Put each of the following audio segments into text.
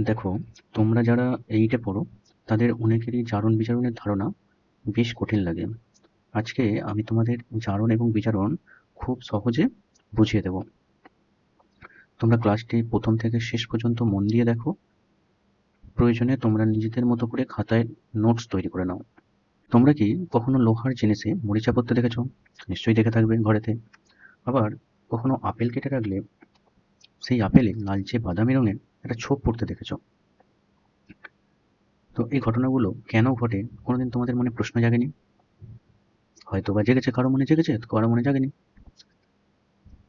দেখো, তোমরা যারা এইটে পড়ো তাদের অনেকেরই জারণ বিজারণের ধারণা বেশ কঠিন লাগে। আজকে আমি তোমাদের জারণ এবং বিজারণ খুব সহজে বুঝিয়ে দেব। তোমরা ক্লাসটি প্রথম থেকে শেষ পর্যন্ত মন দিয়ে দেখো। প্রয়োজনে তোমরা নিজেদের মতো করে খাতায় নোটস তৈরি করে নাও। তোমরা কি কখনো লোহার জিনিসে মরিচা পড়তে দেখেছো? নিশ্চয়ই দেখে থাকবে ঘরেতে। আবার কখনো আপেল কেটে রাখলে সেই আপেলে লালচে বাদামি রঙের একটা ছোপ পড়তে দেখেছো? তো এই ঘটনাগুলো কেন ঘটে কোনোদিন তোমাদের মনে প্রশ্ন জাগেনি? হয়তো বা জেগেছে, কারো মনে জেগেছে, কারো মনে জাগেনি।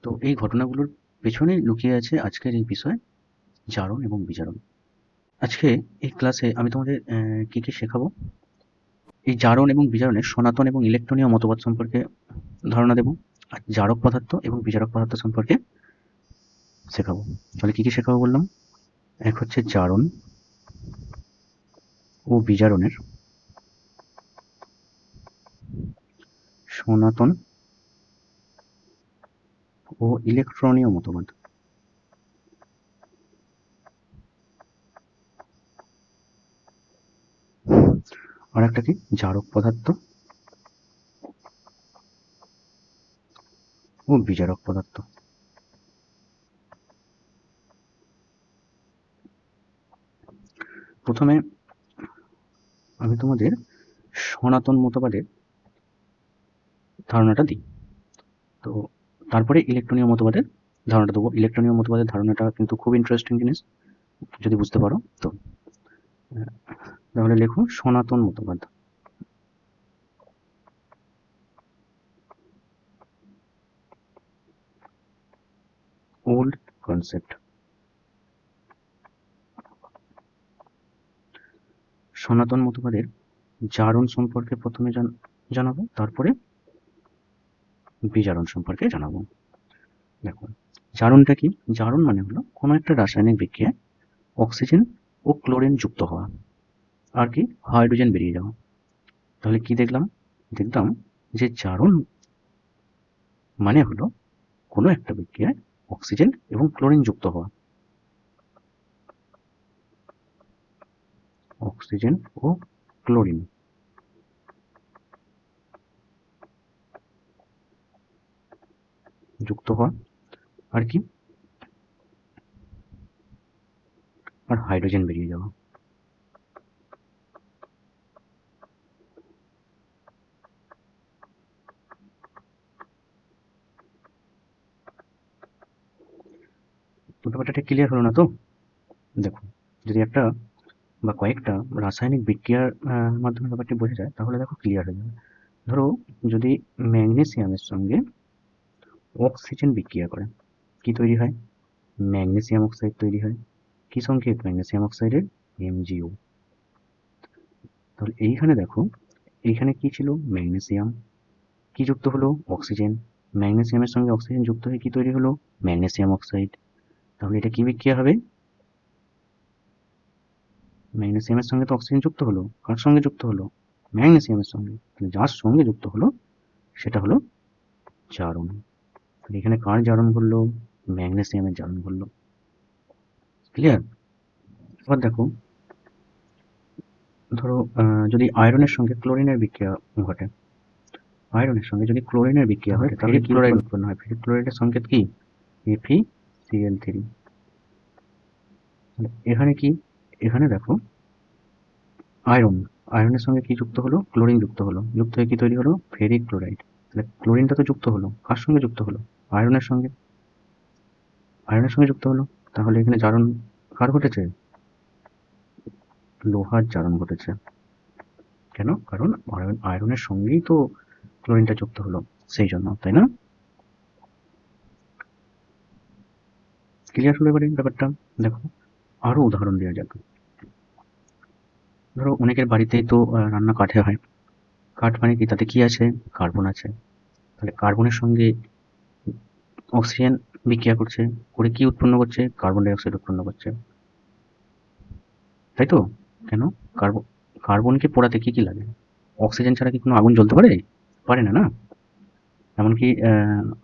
তো এই ঘটনাগুলোর পেছনে লুকিয়ে আছে আজকের এই বিষয়, জারণ এবং বিজারণ। আজকে এই ক্লাসে আমি তোমাদের কি কি শেখাবো, এই জারণ এবং বিজারণের সনাতন এবং ইলেকট্রনীয় মতবাদ সম্পর্কে ধারণা দেব, আর জারক পদার্থ এবং বিজারক পদার্থ সম্পর্কে শেখাবো। তাহলে কি কি শেখাবো বললাম? এক হচ্ছে জারণ ও বিজারণের সনাতন ও ইলেকট্রনীয় মতবাদ। আর একটা কি? জারক পদার্থ ও বিজারক পদার্থ। প্রথমে আমি তোমাদের সনাতন মতবাদের ধারণাটা দিই। তো তারপরে ইলেকট্রনীয় মতবাদের ধারণাটা দেবো। ইলেকট্রনীয় মতবাদের ধারণাটা কিন্তু খুব ইন্টারেস্টিং জিনিস, যদি বুঝতে পারো তো। তাহলে লেখো সনাতন মতবাদ। Old concept. সনাতন মতবাদের জারণ সম্পর্কে প্রথমে জানাবো, তারপরে বিজারণ সম্পর্কে জানাবো। দেখো, জারণটা কি? জারণ মানে হলো কোনো একটা রাসায়নিক বিক্রিয়ায় অক্সিজেন ও ক্লোরিন যুক্ত হওয়া, আর কি হাইড্রোজেন বেরিয়ে যাওয়া। তাহলে কি দেখলাম? দেখলাম যে জারণ মানে হলো কোনো একটা বিক্রিয়ায় অক্সিজেন এবং ক্লোরিন যুক্ত হওয়া। অক্সিজেন ও ক্লোরিন যুক্ত হওয়া, আর কি? আর হাইড্রোজেন বেরিয়ে যাওয়া। তো ব্যাপারটা ঠিক ক্লিয়ার হলো না তো? দেখো, যদি একটা বা কয়েকটা রাসায়নিক বিক্রিয়ার মাধ্যমে ব্যাপারটি বোঝা যায়, তাহলে দেখো ক্লিয়ার হয়ে যাবে। ধরো, যদি ম্যাগনেসিয়ামের সঙ্গে অক্সিজেন বিক্রিয়া করে, কি তৈরি হয়? ম্যাগনেসিয়াম অক্সাইড তৈরি হয়। কি সংকেত? ম্যাগনেসিয়াম অক্সাইডের MgO। তাহলে এইখানে দেখো, এইখানে কি ছিল? ম্যাগনেসিয়াম। কি যুক্ত হলো? অক্সিজেন। ম্যাগনেসিয়ামের সঙ্গে অক্সিজেন যুক্ত হয়ে কি তৈরি হলো? Magnesium oxide. তাহলে এটা কি বিক্রিয়া হবে? ম্যাগনেসিয়ামের সঙ্গে তো অক্সিজেন যুক্ত হলো, কার সঙ্গে যুক্ত হলো? ম্যাগনেসিয়ামের সঙ্গে। তাহলে যার সঙ্গে যুক্ত হলো সেটা হলো জারণ। তাহলে এখানে কার জারণ ঘটলো? ম্যাগনেসিয়ামের জারণ ঘটলো। ক্লিয়ার? এবার দেখো, ধরো যদি আয়রনের সঙ্গে ক্লোরিনের বিক্রিয়া ঘটে, আয়রনের সঙ্গে যদি ক্লোরিনের বিক্রিয়া ঘটে, তাহলে কি ক্লোরাইড উৎপন্ন হয়? ফেরিক ক্লোরাইডের সংকেত কি? FeCl3। এখানে কি? এখানে দেখো, আয়রন, আয়রনের সঙ্গে কি যুক্ত হলো? ক্লোরিন যুক্ত হলো, যুক্ত হয়ে কি তৈরি হলো? Ferric chloride. তাহলে ক্লোরিনটা তো যুক্ত হলো, কার সঙ্গে যুক্ত হলো? আয়রনের সঙ্গে। আয়রনের সঙ্গে যুক্ত হলো, তাহলে এখানে জারণ কার ঘটেছে? লোহার জারণ ঘটেছে। কেন? কারণ আয়রনের সঙ্গেই তো ক্লোরিনটা যুক্ত হলো, সেই জন্য, তাই না? ক্লিয়ার হলো এবারে ব্যাপারটা? দেখো, আরো উদাহরণ দেওয়া যাক। ধরো অনেকের বাড়িতেই তো রান্না কাঠে হয়। কাঠ মানে কি? তাতে কি আছে? কার্বন আছে। তাহলে কার্বনের সঙ্গে অক্সিজেন বিক্রিয়া করছে, করে কি উৎপন্ন করছে? কার্বন ডাই অক্সাইড উৎপন্ন করছে, তাই তো? কেন? কার্বন, কার্বনকে পোড়াতে কি কি লাগে? অক্সিজেন ছাড়া কি কোনো আগুন জ্বলতে পারে? পারে না, না? এমনকি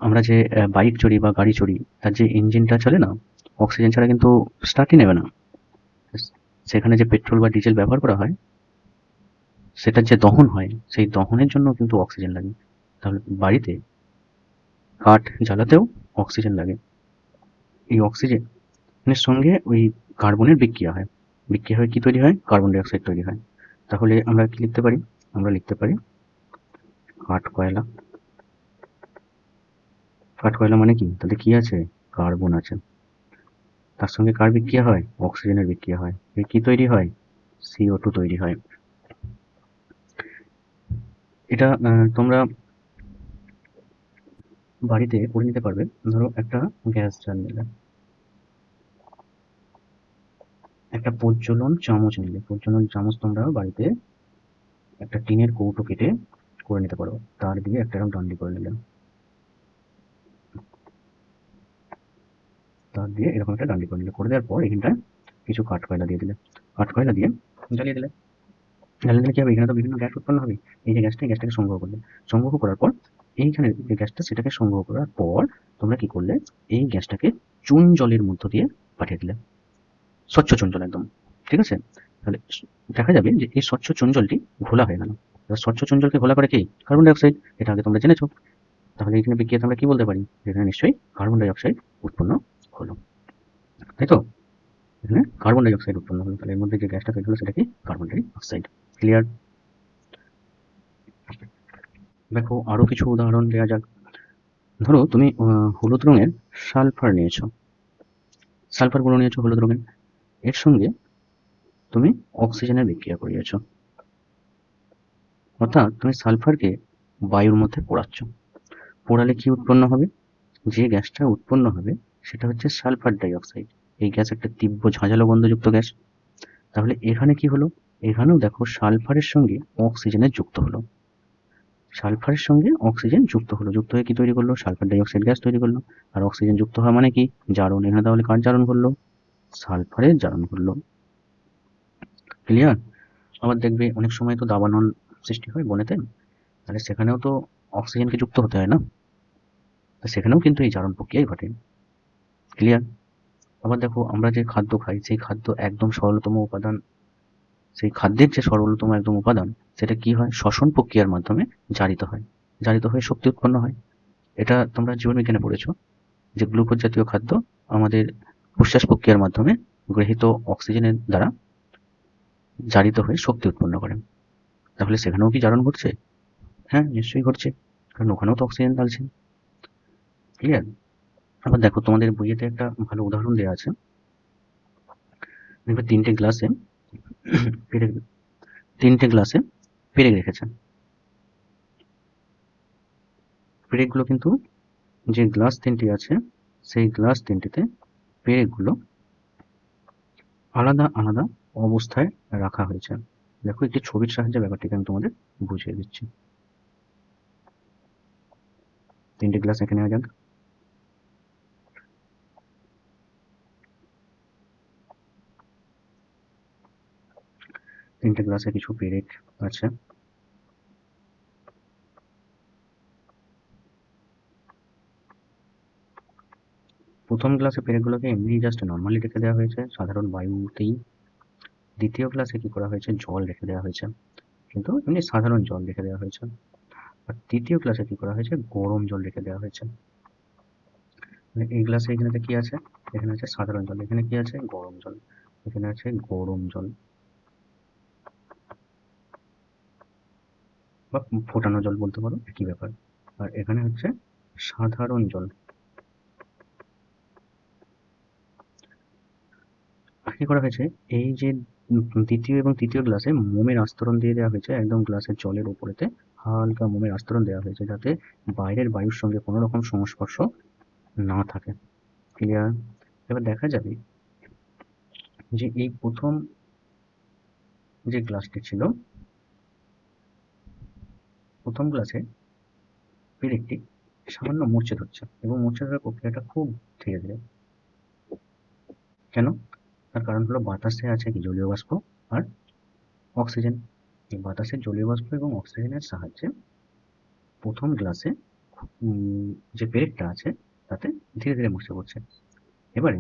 আমরা যে বাইক চড়ি বা গাড়ি চড়ি, তার যে ইঞ্জিনটা চলে না, অক্সিজেন ছাড়া কিন্তু স্টার্টই নেবে না। সেখানে যে পেট্রোল বা ডিজেল ব্যবহার করা হয়, সেটার যে দহন হয়, সেই দহনের জন্য কিন্তু অক্সিজেন লাগে। তাহলে বাড়িতে কাঠ জ্বালাতেও অক্সিজেন লাগে। এই অক্সিজেনের সঙ্গে ওই কার্বনের বিক্রিয়া হয়। বিক্রিয়া হয়ে কি তৈরি হয়? কার্বন ডাই অক্সাইড তৈরি হয়। তাহলে আমরা কি লিখতে পারি? আমরা লিখতে পারি কাঠ কয়লা। কাঠ কয়লা মানে কি? তাতে কি আছে? কার্বন আছে। তার সঙ্গে কার বিক্রিয়া হয়? অক্সিজেনের বিক্রিয়া হয়। এর কি তৈরি হয়? CO2 তৈরি হয়। এটা তোমরা বাড়িতে করে নিতে পারবে। ধরো একটা গ্যাস জার নিলে, একটা প্রজ্বলন চামচ নিলে, প্রজ্বলন চামচ তোমরা বাড়িতে একটা টিনের কৌটো কেটে করে নিতে পারো। তার দিয়ে একটা এরকম ডান্ডি করে নিলে, তার দিয়ে এরকম একটা ডান্ডি করে নিলে, করে দেওয়ার পর এখানটায় কিছু কাঠ কয়লা দিয়ে দিলে, কাঠ কয়লা দিয়ে জ্বালিয়ে দিলে। জ্বালিয়ে দিলে কি হবে? এখানে তো বিভিন্ন গ্যাস উৎপন্ন হবে। এই যে গ্যাসটা, এই গ্যাসটাকে সংগ্রহ করলে, সংগ্রহ করার পর এইখানে যে গ্যাসটা, সেটাকে সংগ্রহ করার পর তোমরা কি করলে? এই গ্যাসটাকে চুন জলের মধ্য দিয়ে পাঠিয়ে দিলে, স্বচ্ছ চুন জল একদম। ঠিক আছে? তাহলে দেখা যাবে যে এই স্বচ্ছ চুন জলটি ঘোলা হয়ে গেল। এবার স্বচ্ছ চুন জলকে ঘোলা করে কি? Carbon die oxide. এটা আগে তোমরা জেনেছো। তাহলে এখানে বিক্রিয়াতে আমরা কি বলতে পারি? এখানে নিশ্চয়ই কার্বন ডাই অক্সাইড উৎপন্ন হলো, তাই তো? এখানে কার্বন ডাই অক্সাইড উৎপন্ন হলো। তাহলে এর মধ্যে যে গ্যাসটা তৈরি হলো সেটা কি? Carbon die oxide. ক্লিয়ার? দেখো আরো কিছু উদাহরণ দেওয়া যাক। ধরো তুমি হলুদ রঙের সালফার নিয়েছো, সালফার গুঁড়ো নিয়েছো হলুদ রঙের, এর সঙ্গে তুমি অক্সিজেনের বিক্রিয়া করিয়েছো। অর্থাৎ তুমি সালফারকে বায়ুর মধ্যে পোড়াচ্ছ। পোড়ালে কি উৎপন্ন হবে? যে গ্যাসটা উৎপন্ন হবে সেটা হচ্ছে সালফার ডাই অক্সাইড। এই গ্যাস একটা তীব্র ঝাঁঝালো গন্ধযুক্ত গ্যাস। তাহলে এখানে কি হলো? এখানেও দেখো সালফারের সঙ্গে অক্সিজেনের যুক্ত হলো। সালফারের সঙ্গে অক্সিজেন যুক্ত হলো, যুক্ত হয়ে কি তৈরি করলো? সালফার ডাই অক্সাইড গ্যাস তৈরি করলো। আর অক্সিজেন যুক্ত হওয়া মানে কি? জারণ। এখানে তাহলে কার জারণ করলো? সালফারের জারণ করলো। ক্লিয়ার? আবার দেখবে অনেক সময় তো দাবানল সৃষ্টি হয় বনেতে, তাহলে সেখানেও তো অক্সিজেনকে যুক্ত হতে হয় না? তো সেখানেও কিন্তু এই জারণ প্রক্রিয়াই ঘটে। ক্লিয়ার? আবার দেখো আমরা যে খাদ্য খাই, সেই খাদ্য একদম সরলতম উপাদান, সেই খাদ্যের যে সরলতম একদম উপাদান, সেটা কি হয়? শ্বসন প্রক্রিয়ার মাধ্যমে জারিত হয়। জারিত হয়ে শক্তি উৎপন্ন হয়। এটা তোমরা জীবনবিজ্ঞানে পড়েছো যে গ্লুকোজ জাতীয় খাদ্য আমাদের প্রশ্বাস প্রক্রিয়ার মাধ্যমে গৃহীত অক্সিজেনের দ্বারা জারিত হয়ে শক্তি উৎপন্ন করে। তাহলে সেখানেও কি জারণ ঘটছে? হ্যাঁ, নিশ্চয়ই ঘটছে, কারণ ওখানেও তো অক্সিজেন ঢালছে। ক্লিয়ার? আবার দেখো তোমাদের বইয়েতে একটা ভালো উদাহরণ দেওয়া আছে। দেখবে পেরেক তিনটে গ্লাসে পেরেক রেখেছে। পেরেকগুলো কিন্তু, যে গ্লাস তিনটি আছে সেই গ্লাস তিনটিতে পেরেকগুলো আলাদা আলাদা অবস্থায় রাখা হয়েছে। দেখো একটি ছবির সাহায্যে ব্যাপারটিকে আমি তোমাদের বুঝিয়ে দিচ্ছি। তিনটে গ্লাস এখানে নেওয়া যাক। তিনটে গ্লাসে কিছু পেরেক আছে। প্রথম গ্লাসে পেরেকগুলোকে এমনি জাস্ট নর্মালি রেখে দেওয়া হয়েছে সাধারণ বায়ুতেই। দ্বিতীয় গ্লাসে কি করা হয়েছে? জল রেখে দেওয়া হয়েছে, কিন্তু এমনি সাধারণ জল রেখে দেওয়া হয়েছে। আর তৃতীয় গ্লাসে কি করা হয়েছে? গরম জল রেখে দেওয়া হয়েছে। মানে এই গ্লাসে এখানে কি আছে? এখানে আছে সাধারণ জল, এখানে কি আছে? গরম জল, এখানে আছে গরম জল বা ফোটানো জল বলতে পারো, একই ব্যাপার। আর এখানে হচ্ছে সাধারণ জল। আর কি করা হয়েছে? এই যে দ্বিতীয় এবং তৃতীয় গ্লাসে মোমের আস্তরণ দিয়ে দেওয়া হয়েছে একদম গ্লাসের জলের ওপরেতে। হালকা মোমের আস্তরণ দেওয়া হয়েছে যাতে বাইরের বায়ুর সঙ্গে কোনো রকম সংস্পর্শ না থাকে। ক্লিয়ার? এবার দেখা যাবে যে এই প্রথম যে গ্লাসটি ছিল, প্রথম গ্লাসে পেরেকটি সামান্য মূর্ছে ধরছে, এবং মূর্ছে ধরার প্রক্রিয়াটা খুব ধীরে ধীরে। কেন? তার কারণ হলো বাতাসে আছে কি? জলীয় বাষ্প আর অক্সিজেন। এই বাতাসের জলীয় বাষ্প এবং অক্সিজেনের সাহায্যে প্রথম গ্লাসে যে পেরেকটা আছে তাতে ধীরে ধীরে মূর্ছে পড়ছে। এবারে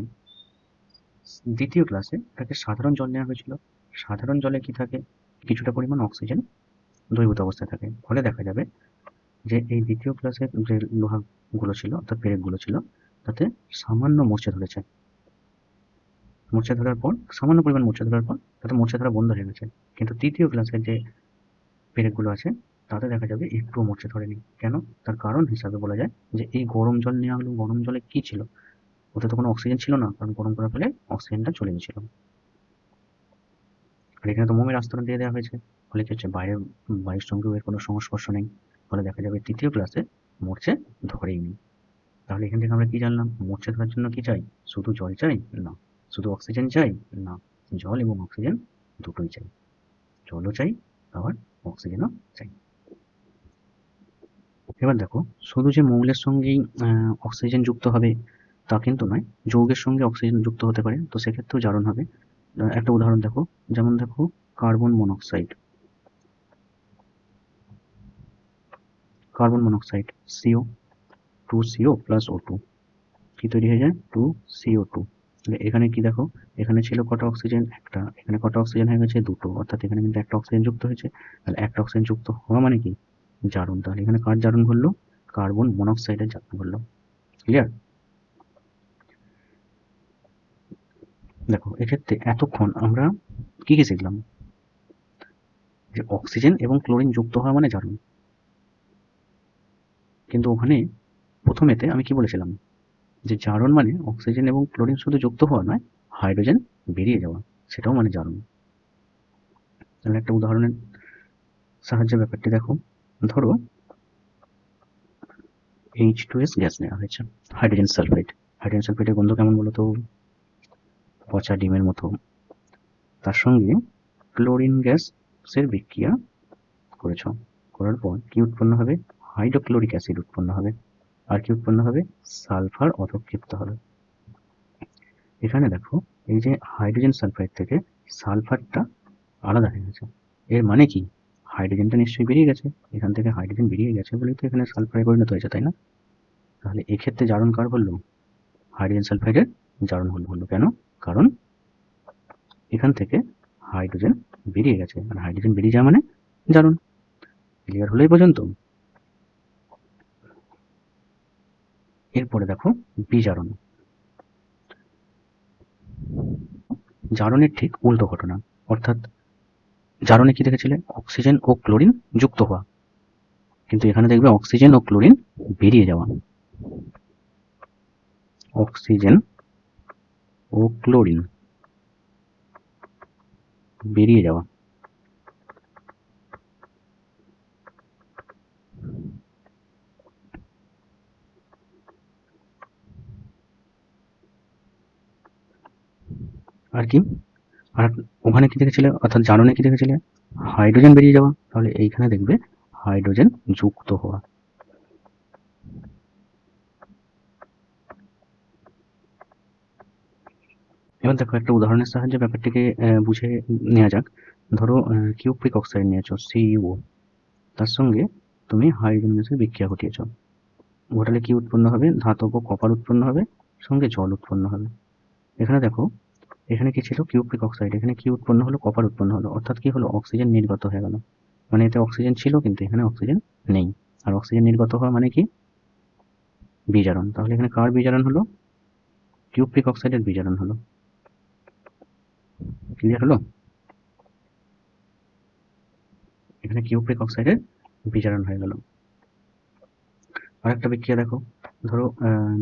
দ্বিতীয় ক্লাসে তাকে সাধারণ জল নেওয়া হয়েছিল। সাধারণ জলে কি থাকে, কিছুটা পরিমাণ অক্সিজেন দ্রবীভূত অবস্থায় থাকে। ফলে দেখা যাবে যে এই দ্বিতীয় ক্লাসের যে লোহাগুলো ছিল অর্থাৎ পেরেকগুলো ছিল তাতে সামান্য মরচে ধরেছে। মরচে ধরার পর সামান্য পরিমাণ মরচে ধরার পর তাতে মরচে ধরা বন্ধ হয়ে গেছে। কিন্তু তৃতীয় ক্লাসের যে পেরেকগুলো আছে তাতে দেখা যাবে একটুও মরচে ধরেনি। কেন? তার কারণ হিসাবে বলা যায় যে এই গরম জল নেওয়া হলো। গরম জলে কি ছিল? ওতে তো কোনো অক্সিজেন ছিল না, কারণ গরম করার ফলে অক্সিজেনটা চলে গেছিল। আর এখানে তো মোমের আস্তরণ দিয়ে দেওয়া হয়েছে। ফলে কি হচ্ছে, বাইরের বায়ুর সঙ্গেও এর কোনো সংস্পর্শ নেই। ফলে দেখা যাবে তৃতীয় ক্লাসে মরচে ধরেই নি। তাহলে এখান থেকে আমরা কি জানলাম? মরচে ধরার জন্য কি চাই? শুধু জল চাই? না। শুধু অক্সিজেন চাই? না। জল এবং অক্সিজেন দুটোই চাই। জলও চাই, আবার অক্সিজেনও চাই। এবার দেখো, শুধু যে মৌলের সঙ্গেই অক্সিজেন যুক্ত হবে তা কিন্তু নয়, যৌগের সঙ্গে অক্সিজেন যুক্ত হতে পারে। তো সেক্ষেত্রেও জারণ হবে। একটা উদাহরণ দেখো, যেমন দেখো carbon monoxide. Carbon monoxide CO, 2CO plus O2 কি তৈরি হয়ে যায়? 2CO2। এখানে কি দেখো, এখানে ছিল কটা অক্সিজেন? একটা। এখানে কটা অক্সিজেন হয়ে গেছে? দুটো। অর্থাৎ এখানে কিন্তু একটা অক্সিজেন যুক্ত হয়েছে। তাহলে একটা অক্সিজেন যুক্ত হওয়া মানে কি? জারণ। তাহলে এখানে কার জারণ ঘটলো? কার্বন মনোক্সাইডের জারণ ঘটলো। ক্লিয়ার? দেখো, এক্ষেত্রে এতক্ষণ আমরা কি কি শিখলাম? যে অক্সিজেন এবং ক্লোরিন যুক্ত হওয়া মানে জারণ। কিন্তু ওখানে প্রথমেতে আমি কি বলেছিলাম? যে জারণ মানে অক্সিজেন এবং ক্লোরিন শুধু যুক্ত হওয়া নয়, হাইড্রোজেন বেরিয়ে যাওয়া, সেটাও মানে জারণ। তাহলে একটা উদাহরণের সাহায্যে ব্যাপারটি দেখো। ধরো H2S গ্যাস নেওয়া হয়েছে, হাইড্রোজেন সালফাইড। হাইড্রোজেন সালফাইডের গন্ধ কেমন বলো তো? পচা ডিমের মতো। তার সঙ্গে ক্লোরিন গ্যাসের বিক্রিয়া করেছ। করার পর কি উৎপন্ন হবে? হাইড্রোক্লোরিক অ্যাসিড উৎপন্ন হবে। আর কি উৎপন্ন হবে? সালফার অধক্ষিপ্ত হবে। এখানে দেখো, এই যে হাইড্রোজেন সালফাইড থেকে সালফারটা আলাদা হয়ে গেছে। এর মানে কি? হাইড্রোজেনটা নিশ্চয়ই বেরিয়ে গেছে। এখান থেকে হাইড্রোজেন বেরিয়ে গেছে বলেই তো এখানে সালফারে পরিণত হয়েছে, তাই না? তাহলে এক্ষেত্রে জারণ কার হলো? হাইড্রোজেন সালফাইডের জারণ হলো। কেন? কারণ এখান থেকে হাইড্রোজেন বেরিয়ে গেছে, আর হাইড্রোজেন বেরিয়ে যাওয়া মানে জারণ। ক্লিয়ার হলো এই পর্যন্ত? এরপরে দেখো বিজারণ। জারণের ঠিক উল্টো ঘটনা। অর্থাৎ জারণে কি দেখেছিলে? অক্সিজেন ও ক্লোরিন যুক্ত হওয়া। কিন্তু এখানে দেখবে অক্সিজেন ও ক্লোরিন বেরিয়ে যাওয়া। অক্সিজেন ও ক্লোরিন বেরিয়ে যাওয়া। আর কি? আর ওখানে কি দেখেছিলে? অর্থাৎ জারণে কি দেখেছিলে? হাইড্রোজেন বেরিয়ে যাওয়া। তাহলে এইখানে দেখবে হাইড্রোজেন যুক্ত হওয়া। এবার দেখো, একটা উদাহরণের সাহায্যে ব্যাপারটিকে বুঝে নেওয়া যাক। ধরো কিউপ্রিক অক্সাইড নিয়েছো, CuO। তার সঙ্গে তুমি হাইড্রোজেন গ্যাসের বিক্রিয়া ঘটিয়েছ। ঘটালে কি উৎপন্ন হবে? ধাতব কপার উৎপন্ন হবে, সঙ্গে জল উৎপন্ন হবে। এখানে দেখো, এখানে কি ছিল? Cupric oxide. এখানে কি উৎপন্ন হলো? কপার উৎপন্ন হলো। অর্থাৎ কি হলো? অক্সিজেন নির্গত হয়ে গেল। মানে এতে অক্সিজেন ছিল, কিন্তু এখানে অক্সিজেন নেই। আর অক্সিজেন নির্গত হওয়া মানে কি? বিজারণ। তাহলে এখানে কার বিজারণ হলো? কিউপ্রিক অক্সাইডের বিজারণ হলো। ক্লিয়ার হলো? এখানে কিউপ্রিক অক্সাইডের বিজারণ হয়ে গেল। আরেকটা বিক্রিয়া দেখো। ধরো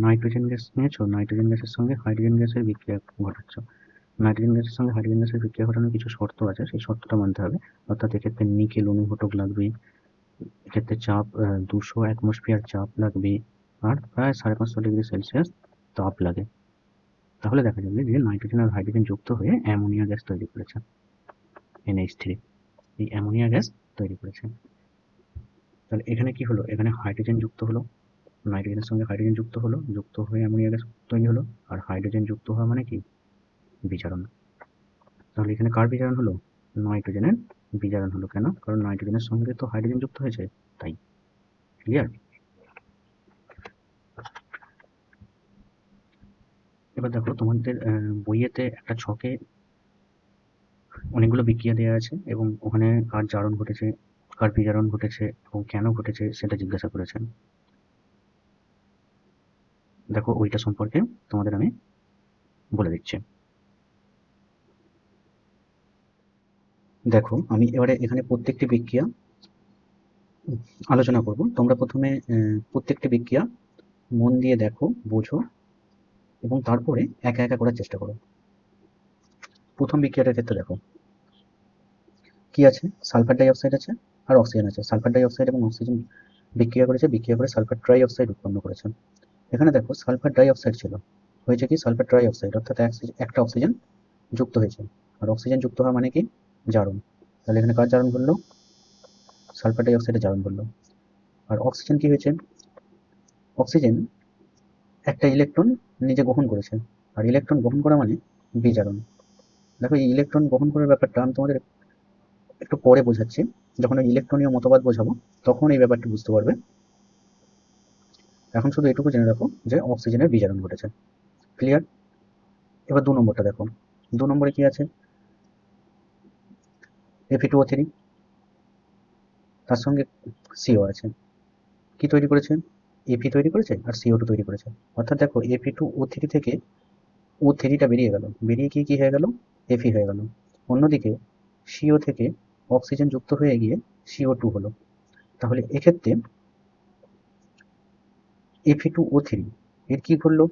নাইট্রোজেন গ্যাস নিয়েছো, নাইট্রোজেন গ্যাসের সঙ্গে হাইড্রোজেন গ্যাসের বিক্রিয়া ঘটাচ্ছ। নাইট্রোজেন গ্যাসের সঙ্গে হাইড্রোজেন গ্যাসের বিক্রিয়া ঘটানোর কিছু শর্ত আছে, সেই শর্তটা মানতে হবে। অর্থাৎ এক্ষেত্রে নিকেল অনুঘটক লাগবে। এক্ষেত্রে চাপ 200 অ্যাটমসফিয়ার চাপ লাগবে। আর প্রায় 550 ডিগ্রি সেলসিয়াস তাপ লাগে। তাহলে দেখা যাবে যে নাইট্রোজেন আর হাইড্রোজেন যুক্ত হয়ে অ্যামোনিয়া গ্যাস তৈরি করেছে, NH3। এই অ্যামোনিয়া গ্যাস তৈরি করেছে। তাহলে এখানে কি হলো? এখানে হাইড্রোজেন যুক্ত হলো, নাইট্রোজেনের সঙ্গে হাইড্রোজেন যুক্ত হলো, যুক্ত হয়ে অ্যামোনিয়া গ্যাস তৈরি হলো। আর হাইড্রোজেন যুক্ত হওয়া মানে কি? বিজারণ। তাহলে এখানে কার বিজারণ হলো? নাইট্রোজেনের বিজারণ হলো। কেন? কারণ নাইট্রোজেনের সঙ্গে তো হাইড্রোজেন যুক্ত হয়েছে, তাই। ক্লিয়ার? এবার দেখো তোমাদের বইয়েতে একটা ছকে অনেকগুলো বিক্রিয়া দেওয়া আছে এবং ওখানে কার জারণ ঘটেছে, কার বিজারণ ঘটেছে এবং কেন ঘটেছে সেটা জিজ্ঞাসা করেছেন। দেখো ওইটা সম্পর্কে তোমাদের আমি বলে দিচ্ছি। দেখো আমি এবারে এখানে প্রত্যেকটি বিক্রিয়া আলোচনা করব। তোমরা প্রথমে প্রত্যেকটি বিক্রিয়া মন দিয়ে দেখো, বোঝো এবং তারপরে একা একা করার চেষ্টা করো। প্রথম বিক্রিয়াটার ক্ষেত্রে দেখো কি আছে, সালফার ডাই অক্সাইড আছে আর অক্সিজেন আছে। সালফার ডাই অক্সাইড এবং অক্সিজেন বিক্রিয়া করেছে, বিক্রিয়া করে সালফার ট্রাই অক্সাইড উৎপন্ন করেছে। এখানে দেখো সালফার ডাই অক্সাইড ছিল, হয়েছে কি সালফার ট্রাই অক্সাইড, অর্থাৎ একটা অক্সিজেন যুক্ত হয়েছে। আর অক্সিজেন যুক্ত হওয়া মানে কি জারণ। তাহলে এখানে কার জারণ করলো, সালফার ডাই অক্সাইডের জারণ করলো। আর অক্সিজেন কি হয়েছে, অক্সিজেন একটা ইলেকট্রন নিজে গ্রহণ করেছে। আর ইলেকট্রন গ্রহণ করা মানে বিজারণ। দেখো এই ইলেকট্রন গ্রহণ করার ব্যাপারটা আমি তোমাদের একটু পরে বোঝাচ্ছি, যখন ওই ইলেকট্রনীয় মতবাদ বোঝাবো তখন এই ব্যাপারটা বুঝতে পারবে। এখন শুধু এটুকু জেনে রাখো যে অক্সিজেনের বিজারণ ঘটেছে। ক্লিয়ার? এবার 2 নম্বরটা দেখো। 2 নম্বরে কি আছে, Fe2O3, তার সঙ্গে সিও আছে। কি তৈরি করেছে, Fe তৈরি করেছে আর CO2 তৈরি করেছে। অর্থাৎ দেখো Fe2O3 থেকে O3টা বেরিয়ে গেল, বেরিয়ে কি কি হয়ে গেল, Fe হয়ে গেল। অন্যদিকে CO থেকে অক্সিজেন যুক্ত হয়ে গিয়ে CO2 হলো। তাহলে এক্ষেত্রে Fe2O3 এর কি ঘটলো,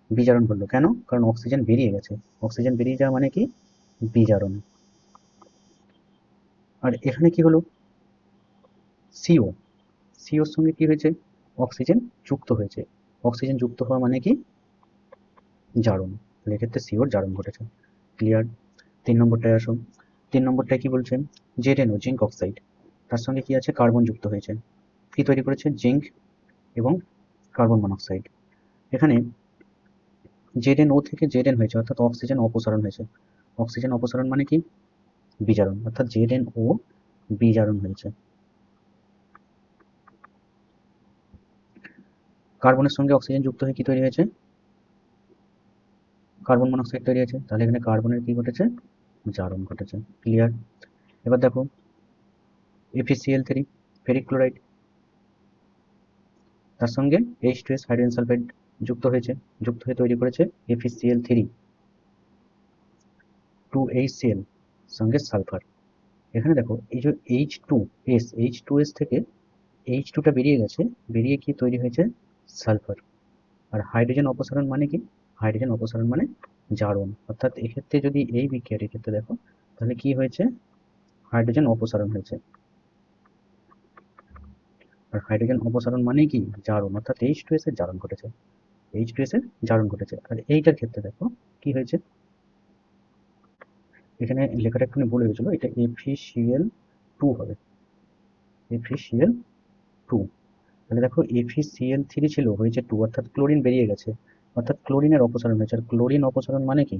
বিজারণ ঘটলো। কেন? কারণ অক্সিজেন বেরিয়ে গেছে। অক্সিজেন বেরিয়ে যাওয়া মানে কি বিজারণ। আর এখানে কি হলো, সিও, সিওর সঙ্গে কি হয়েছে, অক্সিজেন যুক্ত হয়েছে। অক্সিজেন যুক্ত হওয়া মানে কি জারণ। এক্ষেত্রে সিওর জারণ ঘটেছে। ক্লিয়ার? 3 নম্বরটায় আসো। 3 নম্বরটায় কি বলছেন, জেডএনও জিঙ্ক অক্সাইড, তার সঙ্গে কি আছে কার্বন যুক্ত হয়েছে। কি তৈরি করেছে, জিঙ্ক এবং কার্বন মনোক্সাইড। এখানে জেডএনও থেকে জেডএন হয়েছে, অর্থাৎ অক্সিজেন অপসারণ হয়েছে। অক্সিজেন অপসারণ মানে কি বিজারণ, অর্থাৎ জেডএনও বিজারণ হয়েছে। কার্বনের সঙ্গে অক্সিজেন যুক্ত হয়ে কি তৈরি হয়েছে, কার্বন মনোক্সাইড তৈরি হয়েছে। তাহলে এখানে কার্বনের কি ঘটেছে, জারণ ঘটেছে। ক্লিয়ার? এবার দেখো FeCl3, ফেরিক ক্লোরাইড, তার সঙ্গে H2S হাইড্রোজেন সালফাইড যুক্ত হয়েছে, যুক্ত হয়ে তৈরি করেছে FeCl3, 2HCl সঙ্গে সালফার। এখানে দেখো এই যে H2S থেকে H2টা বেরিয়ে গেছে, বেরিয়ে কি তৈরি হয়েছে সালফার। আর হাইড্রোজেন অপসারণ মানে কি, হাইড্রোজেন অপসারণ মানে জারণ। অর্থাৎ এক্ষেত্রে যদি এই বিক্রিয়াটির ক্ষেত্রে দেখো তাহলে কি হয়েছে, হাইড্রোজেন অপসারণ হয়েছে। আর হাইড্রোজেন অপসারণ মানে কি জারণ, অর্থাৎ H2S এর জারণ ঘটেছে। H2S এর জারণ ঘটেছে। আর এইটার ক্ষেত্রে দেখো কি হয়েছে, এখানে লেখাটা একটুখানি ভুল হয়েছিল, এটা FeCl2 হবে, FeCl2। তাহলে দেখো FeCl3 ছিল, হয়েছে 2, অর্থাৎ ক্লোরিন বেরিয়ে গেছে, অর্থাৎ ক্লোরিনের অপসারণ হয়েছে। আর ক্লোরিন অপসারণ মানে কি,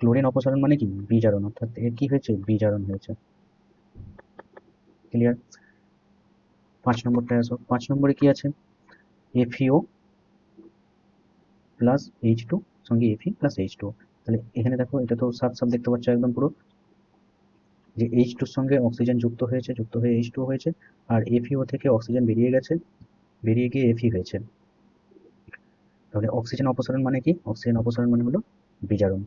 ক্লোরিন অপসারণ মানে কি বিজারণ, অর্থাৎ এর কি হয়েছে বিজারণ হয়েছে। ক্লিয়ার? 5 নম্বরটায় আসো। 5 নম্বরে কি আছে, FeO প্লাস H2 সঙ্গে Fe প্লাস H2। তাহলে এখানে দেখো এটা তো সাফ সাফ দেখতে পাচ্ছ একদম পুরো, যে H2 এর সঙ্গে অক্সিজেন যুক্ত হয়েছে, যুক্ত হয়ে H2 হয়েছে। আর FeO থেকে অক্সিজেন বেরিয়ে গেছে, বেরিয়ে গিয়ে Fe হয়েছে। তাহলে অক্সিজেন অপসারণ মানে কি, অক্সিজেন অপসারণ মানে হলো বিজারণ।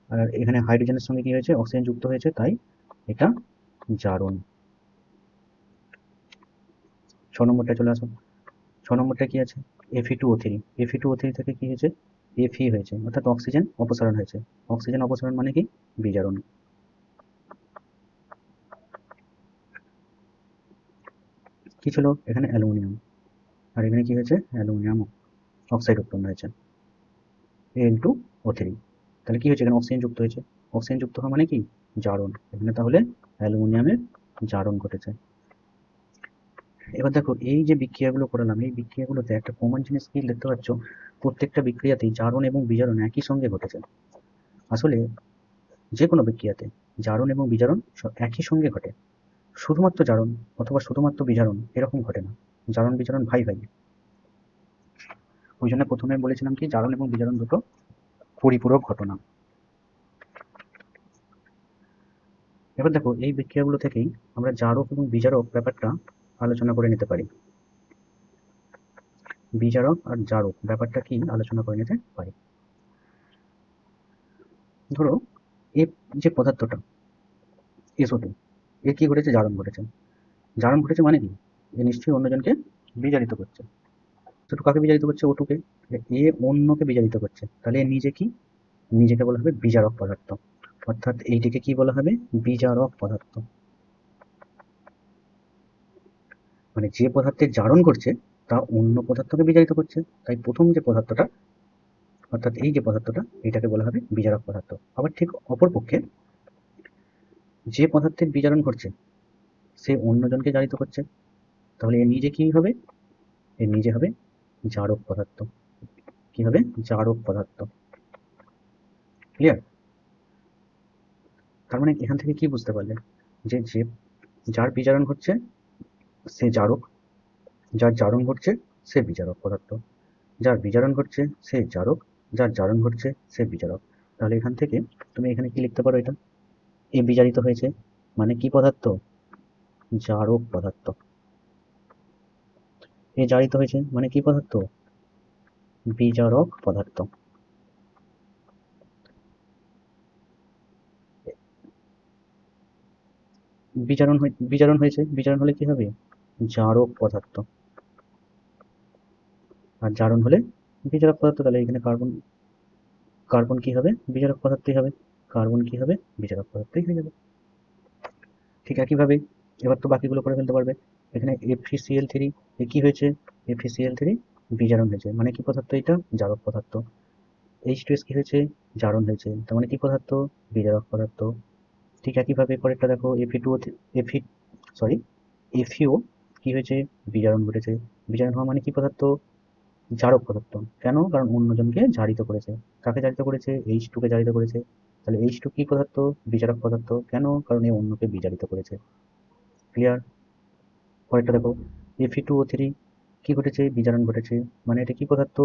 আর এখানে হাইড্রোজেনের সঙ্গে কি হয়েছে, অক্সিজেন যুক্ত হয়েছে, তাই এটা জারণ। 6 নম্বরটা চলে আসো। 6 নম্বরটা কি আছে, Fe2O3, Fe2O3 থেকে কি হয়েছে Fe হয়েছে, অর্থাৎ অক্সিজেন অপসারণ হয়েছে। অক্সিজেন অপসারণ মানে কি বিজারণ। কি ছিল এখানে অ্যালুমিনিয়াম, আর এখানে কি হয়েছে অ্যালুমিনিয়াম অক্সাইড উৎপন্ন হয়েছে, Al2O3। তাহলে কি হয়েছে, এখানে অক্সিজেন যুক্ত হয়েছে। অক্সিজেন যুক্ত হওয়া মানে কি জারণ। এখানে তাহলে অ্যালুমিনিয়ামের জারণ ঘটেছে। এবার দেখো এই যে বিক্রিয়াগুলো করালাম, এই বিক্রিয়াগুলোতে একটা কমন জিনিস কি দেখতে পাচ্ছ, প্রত্যেকটা বিক্রিয়াতেই জারণ এবং বিজারণ একই সঙ্গে ঘটেছে। আসলে যে কোনো বিক্রিয়াতে জারণ এবং বিজারণ একই সঙ্গে ঘটে, শুধুমাত্র জারণ অথবা শুধুমাত্র বিজারণ এরকম ঘটে না। জারণ বিজারণ ভাই ভাই। ওই জন্য প্রথমে বলেছিলাম কি জারণ এবং বিজারণ দুটো পরিপূরক ঘটনা। এবার দেখো এই বিক্রিয়াগুলো থেকেই আমরা জারক এবং বিজারক ব্যাপারটা আলোচনা করে নিতে পারি। বিজারক আর জারক ব্যাপারটা কি আলোচনা করে নিতে পারি। ধরো এই যে পদার্থটা SO2, এর কি ঘটেছে? জারণ ঘটেছে। জারণ ঘটেছে মানে কি? এ নিশ্চয়ই অন্যজনকে বিজারিত করছে। ছোট কাকে বিজারিত করছে? O2 কে। এ অন্যকে বিজারিত করছে, তাহলে এ নিজে কি? নিজেকে বলা হবে বিজারক পদার্থ। অর্থাৎ এইটিকে কি বলা হবে? বিজারক পদার্থ। মানে যে পদার্থের জারণ ঘটছে তা অন্য পদার্থকে বিজারিত করছে, তাই প্রথম যে পদার্থটা, অর্থাৎ এই যে পদার্থটা, এটাকে বলা হবে বিজারক পদার্থ। আবার ঠিক অপরপক্ষে যে পদার্থের বিজারণ ঘটছে সে অন্যজনকে জারিত করছে, তাহলে এ নিজে কি হবে? এ নিজে হবে জারক পদার্থ। কি হবে? জারক পদার্থ। ক্লিয়ার? তার মানে এখান থেকে কি বুঝতে পারলে? যে যে যার বিজারণ ঘটছে সে জারক, যার জারণ ঘটছে সে বিজারক পদার্থ, যার বিজারণ ঘটছে সে জারক, যার জারণ ঘটছে সে বিজারক। তাহলে এখান থেকে তুমি এখানে কি লিখতে পারো? এটা এ বিজারিত হয়েছে মানে কি পদার্থ? জারক পদার্থ। এ জারিত হয়েছে মানে কি পদার্থ? বিজারক পদার্থ। বিজারণ হয়েছে, বিজারণ হলে কি হবে? জারক পদার্থ। আর জারণ হলে বিজারক পদার্থ। তাহলে এখানে কার্বন, কার্বন কি হবে? বিজারক পদার্থই হবে। কার্বন কি হবে? বিজারক পদার্থই হয়ে যাবে। ঠিক একইভাবে এবার তো বাকিগুলো করে ফেলতে পারবে। এখানে FeCl3, এ কি হয়েছে? FeCl3 বিজারণ হয়েছে মানে কি পদার্থ? এটা জারক পদার্থ। H2S কি হয়েছে? জারণ হয়েছে, তার মানে কি পদার্থ? বিজারক পদার্থ। ঠিক একইভাবে পরেরটা দেখো, Fe সরি FeO কি হয়েছে? বিজারণ ঘটেছে। বিজারণ হওয়া মানে কি পদার্থ? জারক পদার্থ। কেন? কারণ অন্যজনকে জারিত করেছে। কাকে জারিত করেছে? H2 কে জারিত করেছে। তাহলে H2 কি পদার্থ? বিজারক পদার্থ। কেন? কারণ এ অন্যকে বিজারিত করেছে। ক্লিয়ার? পরেরটা দেখো, Fe2O3 কি ঘটেছে? বিজারণ ঘটেছে মানে এটা কি পদার্থ?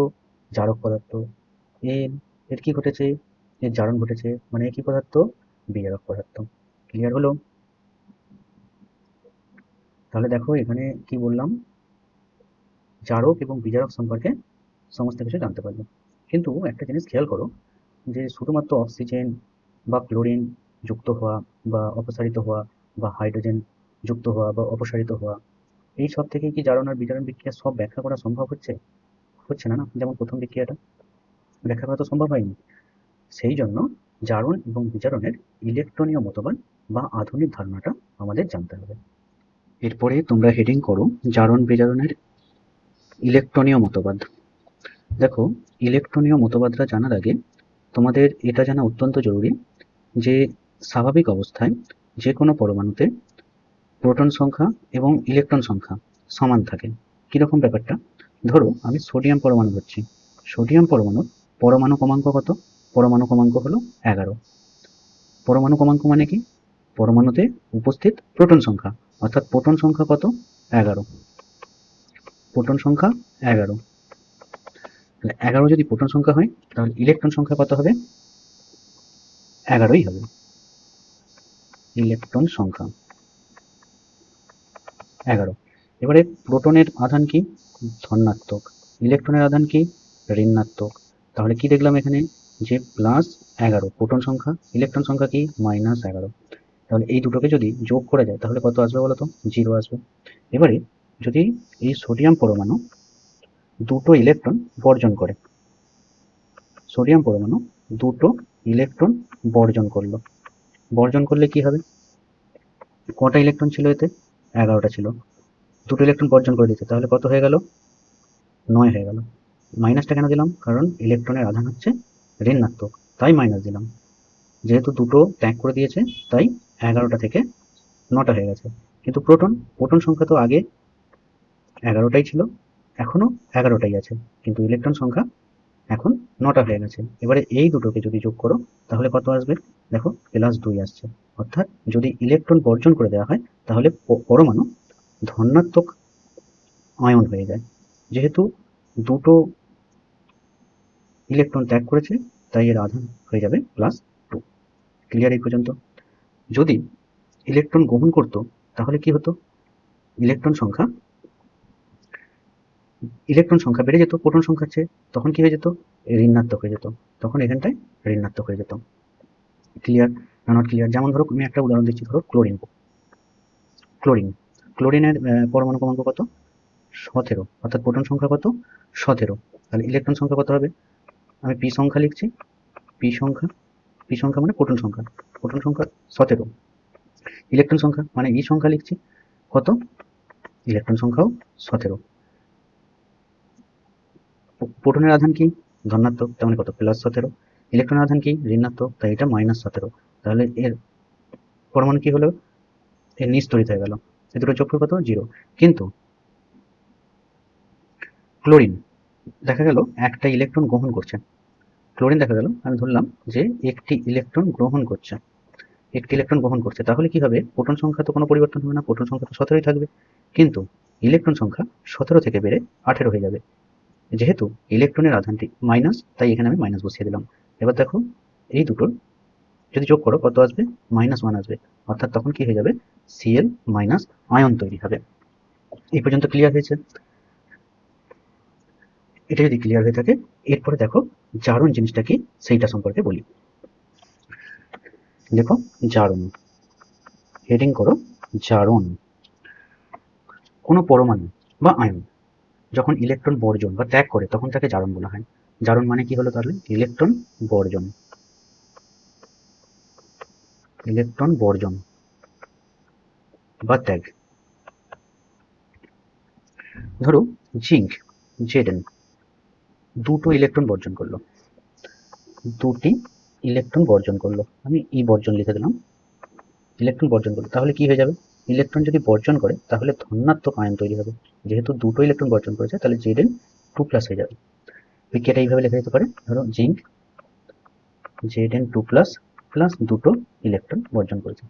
জারক পদার্থ। এর এর কি ঘটেছে? এর জারণ ঘটেছে মানে এ কি পদার্থ? বিজারক পদার্থ। ক্লিয়ার হলো? তাহলে দেখো এখানে কি বললাম? জারক এবং বিজারক সম্পর্কে সমস্ত কিছু জানতে পারবে। কিন্তু একটা জিনিস খেয়াল করো, যে শুধুমাত্র অক্সিজেন বা ক্লোরিন যুক্ত হওয়া বা অপসারিত হওয়া বা হাইড্রোজেন যুক্ত হওয়া বা অপসারিত হওয়া, এই সব থেকে কি জারণ আর বিজারণ বিক্রিয়া সব ব্যাখ্যা করা সম্ভব হচ্ছে? হচ্ছে না, না? যেমন প্রথম বিক্রিয়াটা ব্যাখ্যা করা তো সম্ভব হয়নি। সেই জন্য জারণ এবং বিজারণের ইলেকট্রনীয় মতবাদ বা আধুনিক ধারণাটা আমাদের জানতে হবে। এরপরে তোমরা হেডিং করো জারণ বিজারণের ইলেকট্রনীয় মতবাদ। দেখো, ইলেকট্রনীয় মতবাদটা জানার আগে তোমাদের এটা জানা অত্যন্ত জরুরি যে স্বাভাবিক অবস্থায় যে কোনো পরমাণুতে প্রোটন সংখ্যা এবং ইলেকট্রন সংখ্যা সমান থাকে। কিরকম ব্যাপারটা? ধরো আমি সোডিয়াম পরমাণু ধরছি। সোডিয়াম পরমাণুর পরমাণু ক্রমাঙ্ক কত? পরমাণু ক্রমাঙ্ক হলো 11। পরমাণু ক্রমাঙ্ক মানে কি? পরমাণুতে উপস্থিত প্রোটন সংখ্যা, অর্থাৎ প্রোটন সংখ্যা কত? 11। প্রোটন সংখ্যা 11। 11 যদি প্রোটন সংখ্যা হয় তাহলে ইলেকট্রন সংখ্যা কত হবে? 11ই হবে। ইলেকট্রন সংখ্যা 11। এবারে প্রোটনের আধান কি? ধনাত্মক। ইলেকট্রনের আধান কি? ঋণাত্মক। তাহলে কি দেখলাম এখানে? যে +11 প্রোটন সংখ্যা, ইলেকট্রন সংখ্যা কি? -11। তাহলে এই দুটোকে যদি যোগ করা যায় তাহলে কত আসবে বলতো? 0 আসবে। এবারে যদি এই সোডিয়াম পরমাণু দুটো ইলেকট্রন বর্জন করে, সোডিয়াম পরমাণু দুটো ইলেকট্রন বর্জন করলো, বর্জন করলে কি হবে? কটা ইলেকট্রন ছিল এতে? 11টা ছিল। দুটো ইলেকট্রন বর্জন করে দিচ্ছে, তাহলে কত হয়ে গেল? 9 হয়ে গেল। মাইনাসটা কেন দিলাম? কারণ ইলেকট্রনের আধান হচ্ছে ঋণাত্মক, তাই মাইনাস দিলাম। যেহেতু দুটো ত্যাগ করে দিয়েছে তাই 11টা থেকে 9টা হয়ে গেছে। কিন্তু প্রোটন, প্রোটন সংখ্যা তো আগে 11টাই ছিল, এখনো 11টাই আছে, কিন্তু ইলেকট্রন সংখ্যা এখন 9টা হয়ে গেছে। এবারে এই দুটোকে যদি যোগ করো তাহলে কত আসবে? দেখো +2 আসছে। অর্থাৎ যদি ইলেকট্রন বর্জন করে দেওয়া হয় তাহলে পরমাণু ধনাত্মক আয়ন হয়ে যায়। যেহেতু দুটো ইলেকট্রন ত্যাগ করেছে তাই এর আধান হয়ে যাবে +2। ক্লিয়ার এই পর্যন্ত? যদি ইলেকট্রন গ্রহণ করত তাহলে কি হতো? ইলেকট্রন সংখ্যা ইলেকট্রন সংখ্যা বেড়ে যেত প্রোটন সংখ্যার চেয়ে। তখন কি হয়ে যেত? ঋণাত্মক হয়ে যেত। তখন এখানটায় ঋণাত্মক হয়ে যেত। ক্লিয়ার না নট ক্লিয়ার? যেমন ধরো আমি একটা উদাহরণ দিচ্ছি, ধরো ক্লোরিন। ক্লোরিন ক্লোরিনের পরমাণু ক্রমাঙ্ক কত? 17, অর্থাৎ প্রোটন সংখ্যা কত? 17। তাহলে ইলেকট্রন সংখ্যা কত হবে? আমি পি সংখ্যা লিখছি, পি সংখ্যা, পি সংখ্যা মানে প্রোটন সংখ্যা 17। ইলেকট্রন সংখ্যা মানে ই সংখ্যা লিখছি, কত? ইলেকট্রন সংখ্যাও 17। প্রোটনের আধান কি? ধনাত্মক, তার মানে কত? +17। ইলেকট্রনের আধান কি? ঋণাত্মক, তাই এটা -17। তাহলে এর পরমাণু কি হলো? এর নিস্তড়িত হয়ে গেল। এ দুটো যোগফল কত? 0। কিন্তু ক্লোরিন দেখা গেল একটা ইলেকট্রন গ্রহণ করছে। ক্লোরিন দেখা গেল, আমি ধরলাম যে একটি ইলেকট্রন গ্রহণ করছে, তাহলে কি হবে? প্রোটন সংখ্যা তো কোনো পরিবর্তন হবে না, প্রোটন সংখ্যা তো 17ই থাকবে। কিন্তু ইলেকট্রন সংখ্যা 17 থেকে বেড়ে 18 হয়ে যাবে। যেহেতু ইলেকট্রনের আধানটি মাইনাস, তাই এখানে আমি মাইনাস বসিয়ে দিলাম। এবার দেখো এই দুটোর যদি যোগ করো কত আসবে? -1 আসবে। অর্থাৎ তখন কি হয়ে যাবে? Cl- আয়ন তৈরি হবে। এই পর্যন্ত ক্লিয়ার হয়েছে? এটা যদি ক্লিয়ার হয়ে থাকে, এরপরে দেখো জারণ জিনিসটা কি সেইটা সম্পর্কে বলি। দেখো জারণ, হেডিং করো জারণ। কোনো পরমাণু বা আয়ন যখন ইলেকট্রন বর্জন বা ত্যাগ করে তখন তাকে জারণ বলা হয়। জারণ মানে কি হলো তাহলে? ইলেকট্রন বর্জন, ইলেকট্রন বর্জন বা ত্যাগ। ধরো জিঙ্ক Zn দুটো ইলেকট্রন বর্জন করলো, দুটি ইলেকট্রন বর্জন করলো, আমি ই বর্জন লিখে দিলাম। ইলেকট্রন বর্জন করলো, তাহলে কি হয়ে যাবে? ইলেকট্রন যদি বর্জন করে তাহলে ধনাত্মক আয়ন তৈরি হবে। যেহেতু দুটো ইলেকট্রন বর্জন করেছে তাহলে Zn2+ হয়ে যাবে। বিক্রিয়াটা এইভাবে লেখা যেতে পারে, ধরো জিঙ্ক Zn2+ প্লাস দুটো ইলেকট্রন বর্জন করেছে।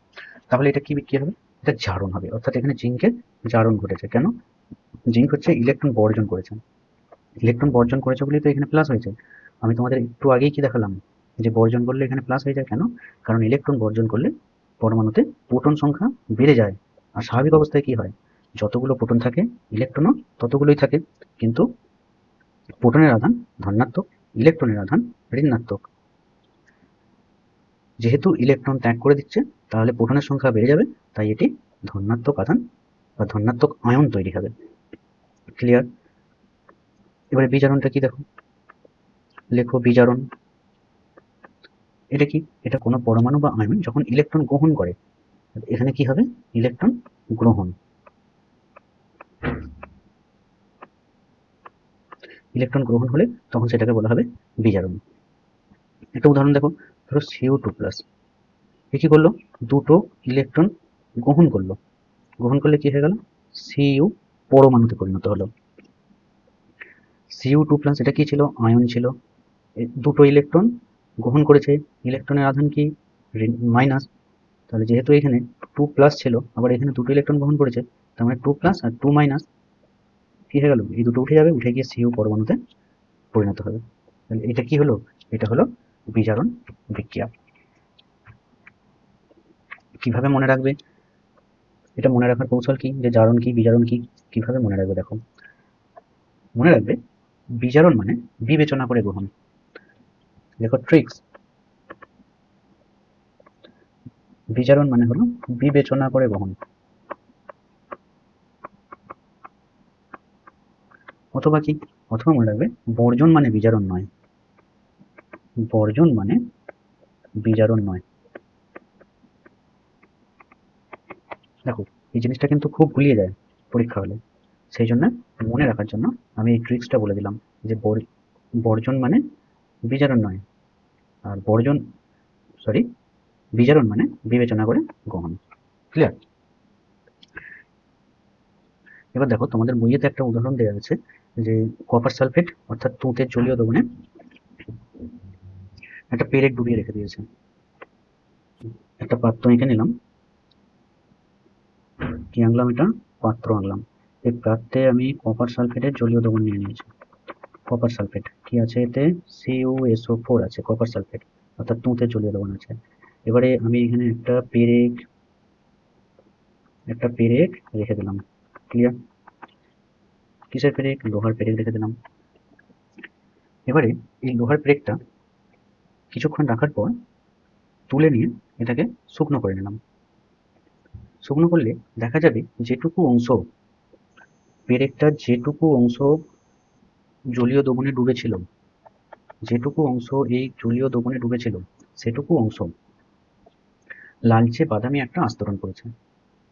তাহলে এটা কি বিক্রিয়া হবে? এটা জারণ হবে। অর্থাৎ এখানে জিঙ্কের জারণ ঘটেছে। কেন? জিঙ্ক হচ্ছে ইলেকট্রন বর্জন করেছে, ইলেকট্রন বর্জন করেছে বলেই তো এখানে প্লাস হয়েছে। আমি তোমাদের একটু আগেই কি দেখালাম যে বর্জন করলে এখানে প্লাস হয়ে যায়। কেন? কারণ ইলেকট্রন বর্জন করলে পরমাণুতে প্রোটন সংখ্যা বেড়ে যায়। আর স্বাভাবিক অবস্থায় কি হয়? যতগুলো প্রোটন থাকে ইলেকট্রনও ততগুলোই থাকে, কিন্তু প্রোটনের আধান ধনাত্মক, ইলেকট্রনের আধান ঋণাত্মক। যেহেতু ইলেকট্রন ত্যাগ করে দিচ্ছে তাহলে প্রোটনের সংখ্যা বেড়ে যাবে, তাই এটি ধনাত্মক আধান বা ধনাত্মক আয়ন তৈরি হবে। ক্লিয়ার? এবারে বিজারণটা কি দেখো, লেখো বিজারণ। এটা কি? এটা কোনো পরমাণু বা আয়ন যখন ইলেকট্রন গ্রহণ করে, এখানে কি হবে? ইলেকট্রন গ্রহণ। ইলেকট্রন গ্রহণ হলে তখন সেটাকে বলা হবে বিজারণ। একটা উদাহরণ দেখো, ধরো Cu2+, এ কি করলো? দুটো ইলেকট্রন গ্রহণ করলো, গ্রহণ করলে কি হয়ে গেল? Cu পরমাণুতে পরিণত হলো। Cu2+ এটা কি ছিল? আয়ন ছিল। দুটো ইলেকট্রন গ্রহণ করেছে, ইলেকট্রনের আধান কি? মাইনাস। তাহলে যেহেতু এখানে 2+ ছিল, আবার এখানে দুটো ইলেকট্রন গ্রহণ করেছে, তার মানে 2+ আর 2- কি হয়ে গেল? এই দুটো উঠে যাবে, উঠে গিয়ে Cu পরমাণুতে পরিণত হবে। তাহলে এটা কি হলো? এটা হলো বিজারণ বিক্রিয়া। কিভাবে মনে রাখবে? এটা মনে রাখার কৌশল কি? যে জারণ কি বিজারণ কি কিভাবে মনে রাখবে? দেখো, মনে রাখবে বিজারণ মানে বিবেচনা করে গ্রহণ। দেখো ট্রিক্স, বিজারণ মানে হলো বিবেচনা করে গ্রহণ। অথবা কি? অথবা মনে রাখবে বর্জন মানে বিজারণ নয়, বর্জন মানে বিজারণ নয়। দেখো এই জিনিসটা কিন্তু খুব গুলিয়ে যায় পরীক্ষা হলে, সেই জন্য মনে রাখার জন্য আমি এই ট্রিক্সটা বলে দিলাম যে বর্জন মানে বিজারণ নয়, আর সরি বিজারণ মানে বিবেচনা করে গ্রহণ। ক্লিয়ার? এবার দেখো তোমাদের বইয়েতে একটা উদাহরণ দেওয়া আছে যে কপার সালফেট অর্থাৎ তুঁতের জলীয় দ্রবণে একটা পেরেক ডুবিয়ে রেখে দিয়েছে। একটা পাত্র এঁকে নিলাম, কি আনলাম? এটা পাত্র আনলাম। এই প্রান্তে আমি কপার সালফেটের জলীয় দ্রবণ নিয়ে নিয়েছি। কপার সালফেট কি আছে এতে, CuSO4 আছে, কপার সালফেট অর্থাৎ তুঁতের জলীয় দ্রবণ আছে। এবারে আমি এখানে একটা পেরেক রেখে দিলাম। ক্লিয়ার? কিসের পেরেক? লোহার পেরেক রেখে দিলাম। এবারে এই লোহার পেরেকটা কিছুক্ষণ রাখার পর তুলে নিয়ে এটাকে শুকনো করে নিলাম। শুকনো করলে দেখা যাবে যেটুকু অংশ, পেরেকটার যেটুকু অংশ জলীয় দ্রবণে ডুবেছিল, যেটুকু অংশ এই জলীয় দ্রবণে ডুবেছিল, সেটুকু অংশ লালচে বাদামি একটা আস্তরণ করেছে।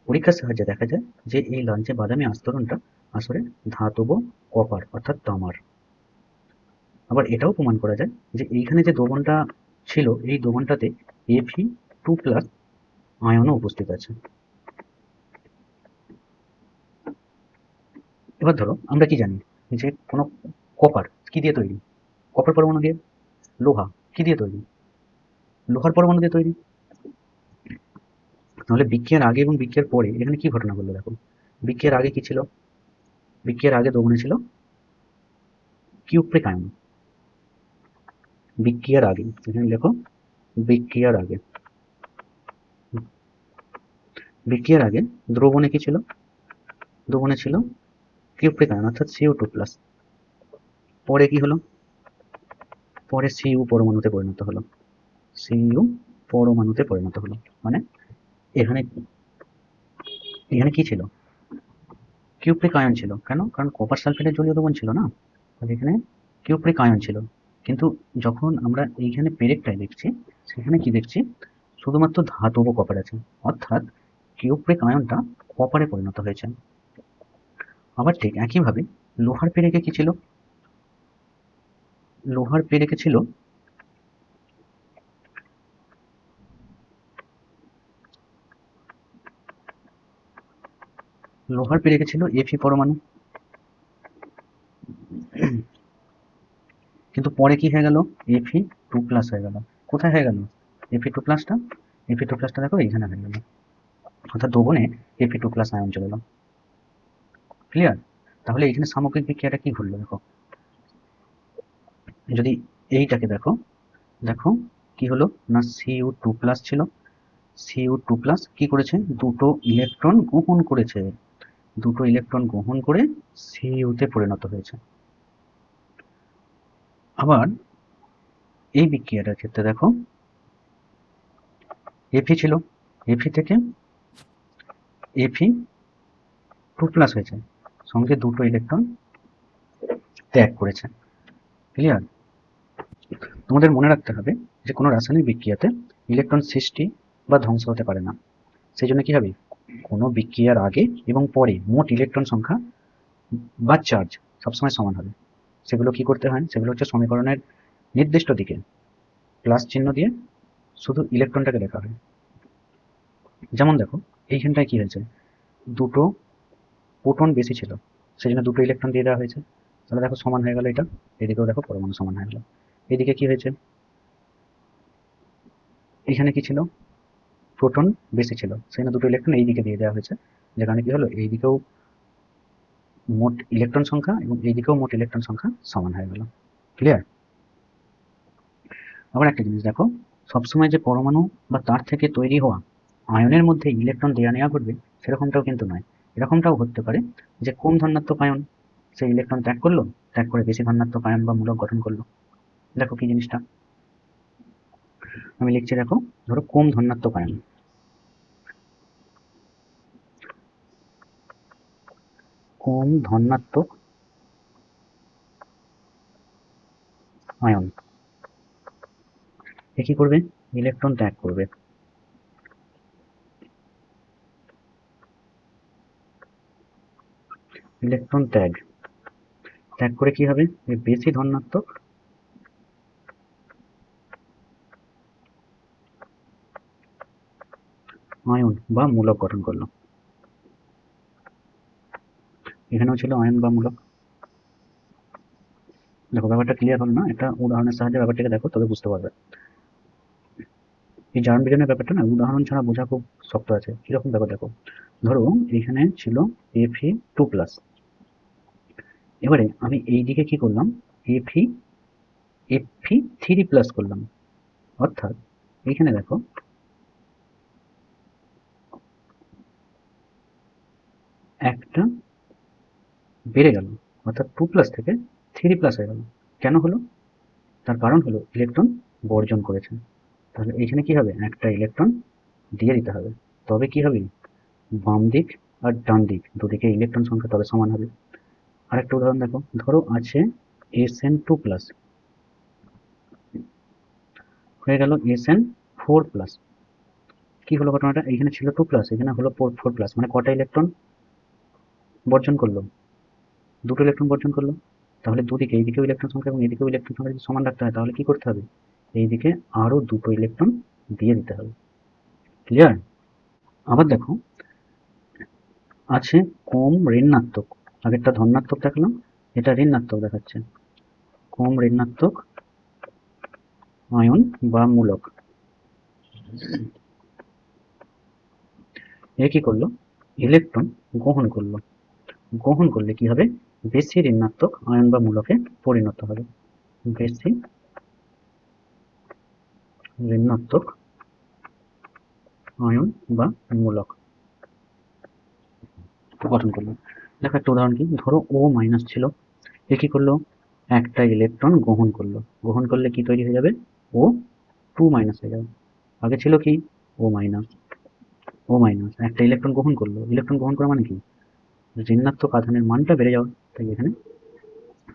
পরীক্ষার সাহায্যে দেখা যায় যে এই লালচে বাদামি আস্তরণটা আসলে ধাতব কপার অর্থাৎ তামার। আবার এটাও প্রমাণ করা যায় যে এইখানে যে দ্রবণটা ছিল এই দ্রবণটাতে Fe2+ আয়নও উপস্থিত আছে। এবার ধরো আমরা কি জানি যে কোনো কপার কি দিয়ে তৈরি? কপার পরমাণু দিয়ে। লোহা কি দিয়ে তৈরি? লোহার পরমাণু দিয়ে তৈরি। তাহলে বিক্রিয়ার আগে এবং বিক্রিয়ার পরে এখানে কি ঘটনা ঘটলো দেখো। বিক্রিয়ার আগে কি ছিল? বিক্রিয়ার আগে দ্রবণে ছিল কিউপ্রিক আয়ন। বিক্রিয়ার আগে এখানে লেখো বিক্রিয়ার আগে। বিক্রিয়ার আগে দ্রবণে কি ছিল? দ্রবণে ছিল কিউপ্রিক আয়ন অর্থাৎ Cu2+। পরে কি হলো? পরে Cu পরমাণুতে পরিণত হলো। Cu পরমাণুতে পরিণত হলো মানে এখানে এখানে কি ছিল? কিউপ্রিক আয়ন ছিল। কেন? কারণ কপার সালফেটের জলীয় দ্রবণ ছিল না, তাহলে এখানে কিউপ্রিক আয়ন ছিল। কিন্তু যখন আমরা এইখানে পেরেকটায় দেখছি, সেখানে কি দেখছি? শুধুমাত্র ধাতব কপার আছে, অর্থাৎ কিউপ্রিক আয়নটা কপারে পরিণত হয়েছে। আবার ঠিক একইভাবে লোহার পেরেকে কি ছিল? লোহার পেরেকে ছিল লোহার পেরেকে ছিল Fe পরমাণু। কিন্তু পরে কি হয়ে গেল? Fe2+ হয়ে গেল। কোথায় হয়ে গেল Fe2+টা? Fe2+টা দেখো এইখানে হয়ে গেল, অর্থাৎ দ্রবণে Fe2+ আয়ন চলে এলো। ক্লিয়ার? তাহলে এখানে সামগ্রিক বিক্রিয়াটা কি ঘটলো দেখো। যদি এইটাকে দেখো, দেখো কি হলো না, Cu2+ ছিল। Cu2+ কি করেছে? দুটো ইলেকট্রন গ্রহণ করেছে। দুটো ইলেকট্রন গ্রহণ করে Cu তে পরিণত হয়েছে। আবার এই বিক্রিয়াটার ক্ষেত্রে দেখো Fe ছিল, Fe থেকে Fe2+ হয়েছে, সঙ্গে দুটো ইলেকট্রন ত্যাগ করেছে। ক্লিয়ার? তোমাদের মনে রাখতে হবে যে কোনো রাসায়নিক বিক্রিয়াতে ইলেকট্রন সৃষ্টি বা ধ্বংস হতে পারে না। সেই জন্য কি হবে? কোনো বিক্রিয়ার আগে এবং পরে মোট ইলেকট্রন সংখ্যা বা চার্জ সবসময় সমান হবে। সেগুলো কি করতে হয়? সেগুলো হচ্ছে সমীকরণের নির্দিষ্ট দিকে প্লাস চিহ্ন দিয়ে শুধু ইলেকট্রনটাকে লেখা হয়। যেমন দেখো এইখানটায় কি হয়েছে? দুটো প্রোটন বেশি ছিল, সেই জন্য দুটো ইলেকট্রন দিয়ে দেওয়া হয়েছে। তাহলে দেখো সমান হয়ে গেল এটা। এদিকেও দেখো পরমাণু সমান হয়ে গেল। এদিকে কি হয়েছে? এখানে কি ছিল? প্রোটন বেশি ছিল, সেখানে দুটো ইলেকট্রন এই দিকে দিয়ে দেওয়া হয়েছে, যেখানে কি হলো এই দিকেও মোট ইলেকট্রন সংখ্যা এবং এই দিকেও মোট ইলেকট্রন সংখ্যা সমান হয়ে গেল। ক্লিয়ার? আবার একটা জিনিস দেখো, সবসময় যে পরমাণু বা তার থেকে তৈরি হওয়া আয়নের মধ্যে ইলেকট্রন দেওয়া নেওয়া করবে সেরকমটাও কিন্তু নয়। এরকমটাও হতে পারে যে কম ধনাত্মক আয়ন সে ইলেকট্রন ত্যাগ করলো, ত্যাগ করে বেশি ধনাত্মক আয়ন বা মূলক গঠন করলো। দেখো কি জিনিসটা আমি লিখছি, দেখো ধরো কম ধনাত্মক আয়ন, কম ধনাত্মক আয়ন এ কি করবে? ইলেকট্রন ত্যাগ করবে। ইলেকট্রন ত্যাগ ত্যাগ করে কি হবে? বেশি ধনাত্মক আয়ন বা মূলক গঠন করলো। এখানেও ছিল আয়ন বা মূলক। দেখো ব্যাপারটা ক্লিয়ার হলো না? একটা উদাহরণের সাহায্যে ব্যাপারটাকে দেখো, তবে বুঝতে পারবে। এই জারণ বিজারণের ব্যাপারটা না উদাহরণ ছাড়া বোঝা খুব শক্ত আছে। কিরকম ব্যাপার দেখো, ধরো এইখানে ছিল Fe2+, এবারে আমি এই দিকে কি করলাম, Fe3+ করলাম, অর্থাৎ এইখানে দেখো একটা বেড়ে গেল, অর্থাৎ 2+ থেকে 3+ হয়ে গেল। কেন হলো? তার কারণ হলো ইলেকট্রন বর্জন করেছে। তাহলে এইখানে কি হবে, একটা ইলেকট্রন দিয়ে দিতে হবে, তবে কি হবে, বাম দিক আর ডান দিক দুদিকে ইলেকট্রন সংখ্যা তবে সমান হবে। আরেকটা উদাহরণ দেখো, ধরো আছে Sn2+, হয়ে গেল Sn4+। কি হলো ঘটনাটা, এইখানে ছিল 2+, এখানে হলো 4+, মানে কটা ইলেকট্রন বর্জন করলো, দুটো ইলেকট্রন বর্জন করলো। তাহলে দুদিকে, এইদিকেও ইলেকট্রন সংখ্যা এবং এদিকেও ইলেকট্রন সংখ্যা যদি সমান রাখতে হয়, তাহলে কি করতে হবে, এইদিকে আরো দুটো ইলেকট্রন দিয়ে দিতে হবে। ক্লিয়ার? আবার দেখো আছে কম ঋণাত্মক, আগেরটা ধনাত্মক দেখালাম, এটা ঋণাত্মক দেখাচ্ছে, কম ঋণাত্মক আয়ন বা মূলক। এ কি করলো, ইলেকট্রন গ্রহণ করলো, গ্রহণ করলে কি হবে, বেশি ঋণাত্মক আয়ন বা মূলকে পরিণত হবে, বেশি ঋণাত্মক আয়ন বা মূলক গঠন করলো। দেখো একটা উদাহরণ কি, ধরো O- ছিল, এ কি করলো, একটা ইলেকট্রন গ্রহণ করলো, গ্রহণ করলে কি তৈরি হয়ে যাবে, O2- হয়ে যাবে। আগে ছিল কি, O-, O-, একটা ইলেকট্রন গ্রহণ করলো, ইলেকট্রন গ্রহণ করা মানে কি, ঋণাত্মক আধানের মানটা বেড়ে যাওয়া, তাই এখানে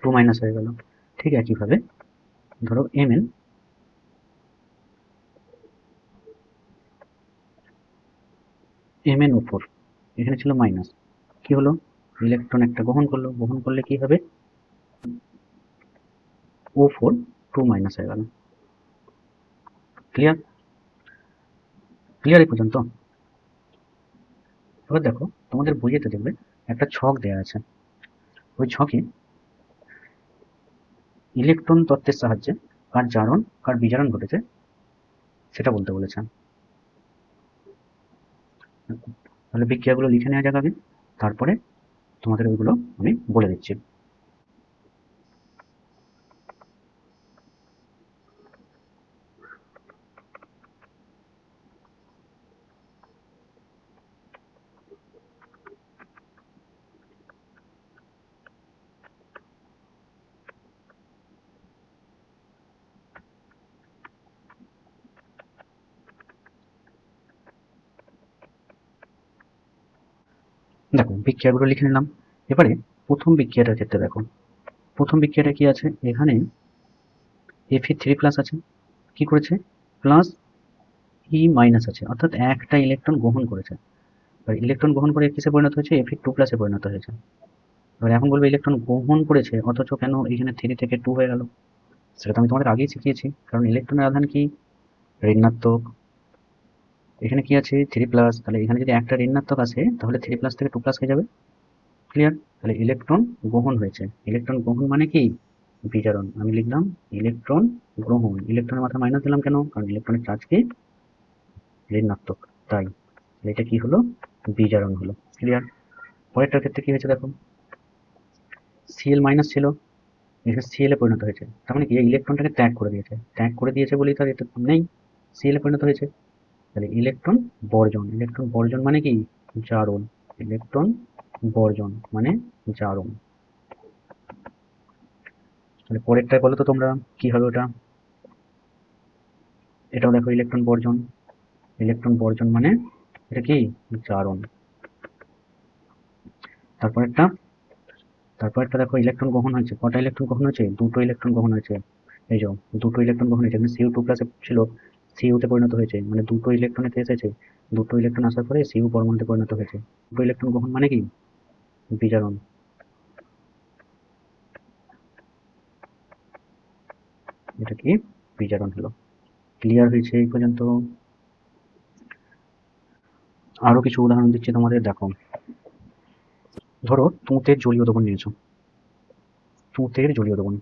2- হয়ে গেল। ঠিক একইভাবে ধরো Mn O4, এখানে ছিল মাইনাস, কি হলো, ইলেকট্রন একটা গ্রহণ করলো, গ্রহণ করলে কি হবে, O4 2- হয়ে গেল। ক্লিয়ার? ক্লিয়ার এই পর্যন্ত? এবার দেখো তোমাদের বইয়েতে দেখবে একটা ছক দেওয়া আছে, ওই ছকে ইলেকট্রন তত্ত্বের সাহায্যে কার জারণ কার বিজারণ ঘটেছে সেটা বলতে বলেছে। তাহলে বিক্রিয়াগুলো লিখে নেওয়া যাক আগে, তারপরে তোমাদের ওইগুলো আমি বলে দিচ্ছি। দেখো বিক্রিয়াগুলো লিখে নিলাম। এবারে প্রথম বিক্রিয়াটার ক্ষেত্রে দেখো, প্রথম বিক্রিয়াটা কি আছে, এখানে Fe3+ আছে, কি করেছে, প্লাস E- আছে, অর্থাৎ একটা ইলেকট্রন গ্রহণ করেছে। এবার ইলেকট্রন গ্রহণ করে কিসে পরিণত হয়েছে, Fe2+ পরিণত হয়েছে। এবার এখন বলবে ইলেকট্রন গ্রহণ করেছে, অথচ কেন এখানে 3 থেকে 2 হয়ে গেল, সেটা তো আমি তোমাদের আগেই শিখিয়েছি, কারণ ইলেকট্রনের আধান কি, ঋণাত্মক, এখানে কি আছে 3+, তাহলে এখানে যদি একটা ঋণাত্মক আসে তাহলে 3+ থেকে 2+ হয়ে যাবে। ক্লিয়ার? তাহলে ইলেকট্রন গ্রহণ হয়েছে, ইলেকট্রন গ্রহণ মানে কি, বিজারণ। আমি লিখলাম ইলেকট্রন গ্রহণ, ইলেকট্রনের মাথায় মাইনাস দিলাম কেন, কারণ ইলেকট্রনের চার্জ কি, ঋণাত্মক, তাই এটা কি হলো, বিজারণ হলো। ক্লিয়ার? পরেরটার ক্ষেত্রে কি হয়েছে দেখো, Cl- ছিল, এখানে Cl এ পরিণত হয়েছে, তার মানে কি এই ইলেকট্রনটাকে ত্যাগ করে দিয়েছে, ত্যাগ করে দিয়েছে বলেই তার এটা নেই, Cl এ পরিণত হয়েছে। তাহলে ইলেকট্রন বর্জন, ইলেকট্রন বর্জন মানে কি, জারণ, ইলেকট্রন বর্জন মানে জারণ। তাহলে পরেরটায় বলো তো তোমরা কি হবে ওটা, এটাও দেখো ইলেকট্রন বর্জন, ইলেকট্রন বর্জন মানে এটা কি, জারণ। তারপরেরটা, তারপরেরটা দেখো ইলেকট্রন গ্রহণ হয়েছে, কটা ইলেকট্রন গ্রহণ হয়েছে, দুটো ইলেকট্রন গ্রহণ হয়েছে, এই যে দুটো ইলেকট্রন গ্রহণ হয়েছে, এখানে Cu2+ ছিল, Cu তে পরিণত হয়েছে, মানে দুটো ইলেকট্রন এতে এসেছে, দুটো ইলেকট্রন আসার পরে Cu পরমাণুতে পরিণত হয়েছে। দুটো ইলেকট্রন গ্রহণ মানে কি, বিজারণ। এটা কি, বিজারণ হলো। ক্লিয়ার হয়েছে এই পর্যন্ত? আরো কিছু উদাহরণ দিচ্ছি তোমাদের, দেখো ধরো তুঁতের জলীয় দ্রবণ নিয়েছো, তুঁতের জলীয় দ্রবণ,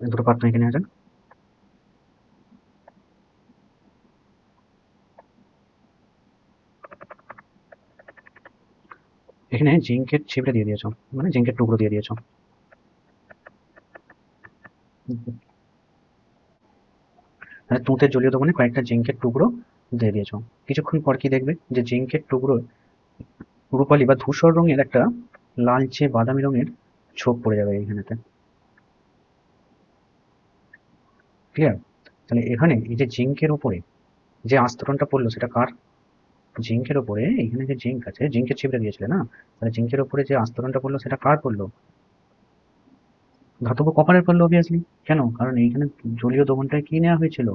দুটো পাত্র এখানে নেওয়া যাক। জিঙ্কের ছিবড়ে দিয়ে দিয়েছো, মানে জিঙ্কের টুকরো দিয়ে দিয়েছো। মানে তুঁতের জলীয় দ্রবণে কয়েকটা জিঙ্কের টুকরো দিয়ে দিয়েছো। কিছুক্ষণ পর কি দেখবে যে জিঙ্কের টুকরো রূপালী বা ধূসর রঙের একটা লালচে বাদামি রঙের ছোপ পড়ে যাবে এইখানেতে। ক্লিয়ার? তাহলে এখানে এই যে জিঙ্কের উপরে যে আস্তরণটা পড়লো সেটা কার? জিঙ্কের উপরে এখানে যে জিঙ্ক আছে, জিঙ্কের ছিবড়ে দিয়েছিলে না, তাহলে জিঙ্কের উপরে যে আস্তরণটা পড়লো সেটা কার পড়লো? ধাতব কপারের পড়লো অবভিয়াসলি। কেন? কারণ এইখানে জলীয় দ্রবণটায় কি নেওয়া হয়েছিল?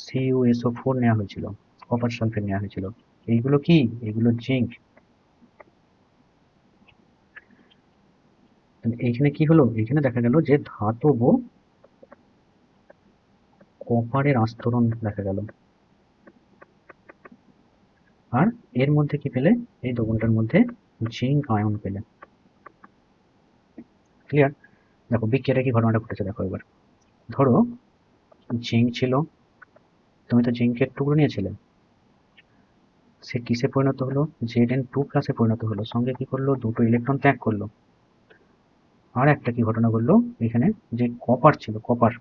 CuSO4 নেওয়া হয়েছিল, কপার সালফেট নেওয়া হয়েছিল। এইগুলো কি? এগুলো জিঙ্ক। এইখানে কি হলো? এইখানে দেখা গেল যে ধাতব কপারের আস্তরণ দেখা গেল। আর এর মধ্যে কি পেলে? এই দ্রবণটার মধ্যে জিঙ্ক আয়ন পেলে। ক্লিয়ার? দেখো বিক্রিয়াটা কি ঘটনাটা ঘটেছে দেখো এবার। ধরো জিঙ্ক ছিল, তুমি তো জিঙ্কের টুকরো নিয়েছিলে, সে কিসে পরিণত হলো? Zn2+ পরিণত হলো, সঙ্গে কি করলো? দুটো ইলেকট্রন ত্যাগ করলো। আর একটা কি ঘটনা ঘটলো? এখানে যে কপার ছিল, কপার,